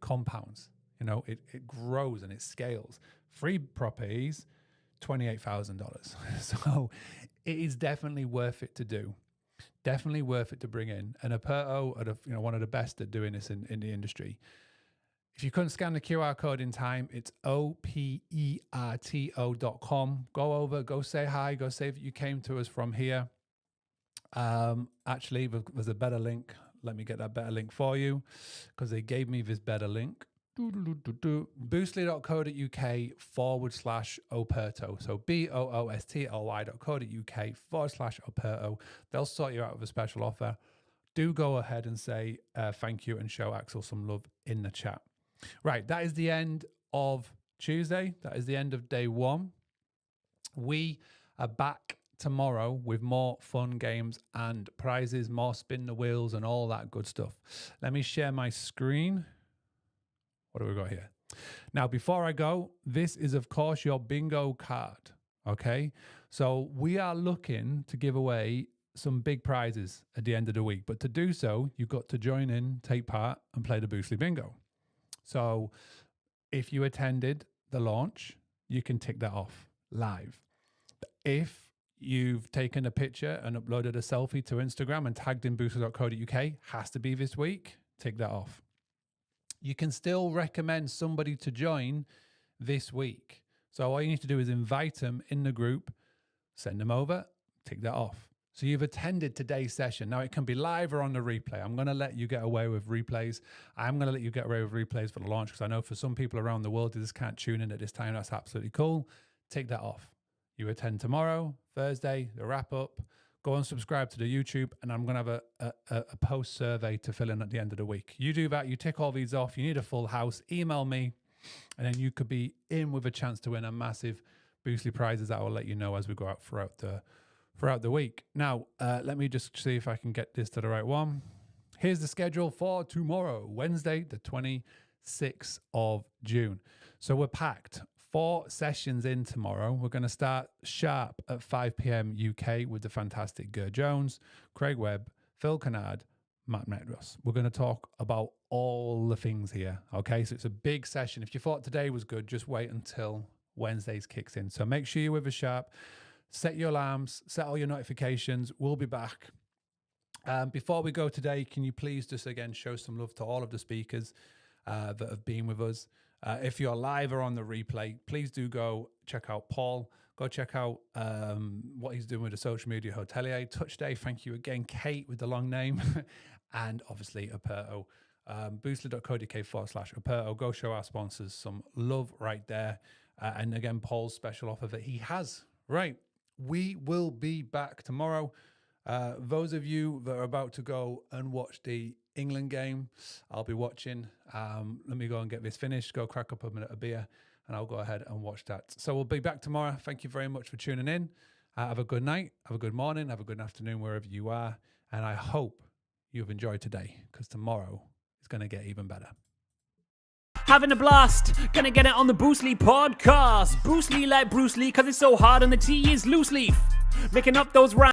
compounds, it grows and it scales. 3 properties, $28,000. So it is definitely worth it to do. Definitely worth it to bring in. And Aperto are one of the best at doing this in the industry. If you couldn't scan the QR code in time, it's operto.com. Go over, go say hi, go say that you came to us from here. Actually, there's a better link. Let me get that better link for you because they gave me this better link. Boostly.co.uk/Operto. So boostly.co.uk/Operto. They'll sort you out with a special offer. Do go ahead and say thank you and show Axel some love in the chat. Right, that is the end of Tuesday. That is the end of day 1. We are back tomorrow with more fun games and prizes, more spin the wheels and all that good stuff. Let me share my screen. What do we got here? Now, before I go, this is, of course, your bingo card. Okay, so we are looking to give away some big prizes at the end of the week. But to do so, you've got to join in, take part, and play the Boostly Bingo. So if you attended the launch, you can tick that off live. If you've taken a picture and uploaded a selfie to Instagram and tagged in boostly.co.uk, has to be this week, tick that off. You can still recommend somebody to join this week. So all you need to do is invite them in the group, send them over, tick that off. So you've attended today's session. Now it can be live or on the replay. I'm going to let you get away with replays. I'm going to let you get away with replays for the launch because I know for some people around the world, they just can't tune in at this time. That's absolutely cool. Take that off. You attend tomorrow, Thursday, the wrap up. Go and subscribe to the YouTube, and I'm going to have a post survey to fill in at the end of the week. You do that, you tick all these off. You need a full house. Email me, and then you could be in with a chance to win a massive Boostly prizes that I will let you know as we go out throughout the week. Now, let me just see if I can get this to the right one. Here's the schedule for tomorrow, Wednesday, the 26th of June. So we're packed. 4 sessions in tomorrow. We're going to start sharp at 5 p.m. UK with the fantastic Ger Jones, Craig Webb, Phil Kennard, Matt Medros. We're going to talk about all the things here. Okay, so it's a big session. If you thought today was good, just wait until Wednesday's kicks in. So make sure you're with us sharp. Set your alarms, set all your notifications. We'll be back. Before we go today, can you please just again show some love to all of the speakers that have been with us? If you're live or on the replay, please do go check out Paul. Go check out what he's doing with the Social Media Hotelier. Touch Day, thank you again. Kate with the long name. And obviously Aperto. Boostly.co.uk/Aperto. Go show our sponsors some love right there. And again, Paul's special offer that he has. Right. We will be back tomorrow. Those of you that are about to go and watch the England game, I'll be watching. Let me go and get this finished, go crack up a minute of beer, and I'll go ahead and watch that. So we'll be back tomorrow. Thank you very much for tuning in. Have a good night, have a good morning, have a good afternoon wherever you are. And I hope you've enjoyed today because tomorrow is going to get even better. Having a blast, gonna get it on the Boostly podcast. Boostly like Bruce Lee, cause it's so hard and the T is loose leaf. Making up those rhymes.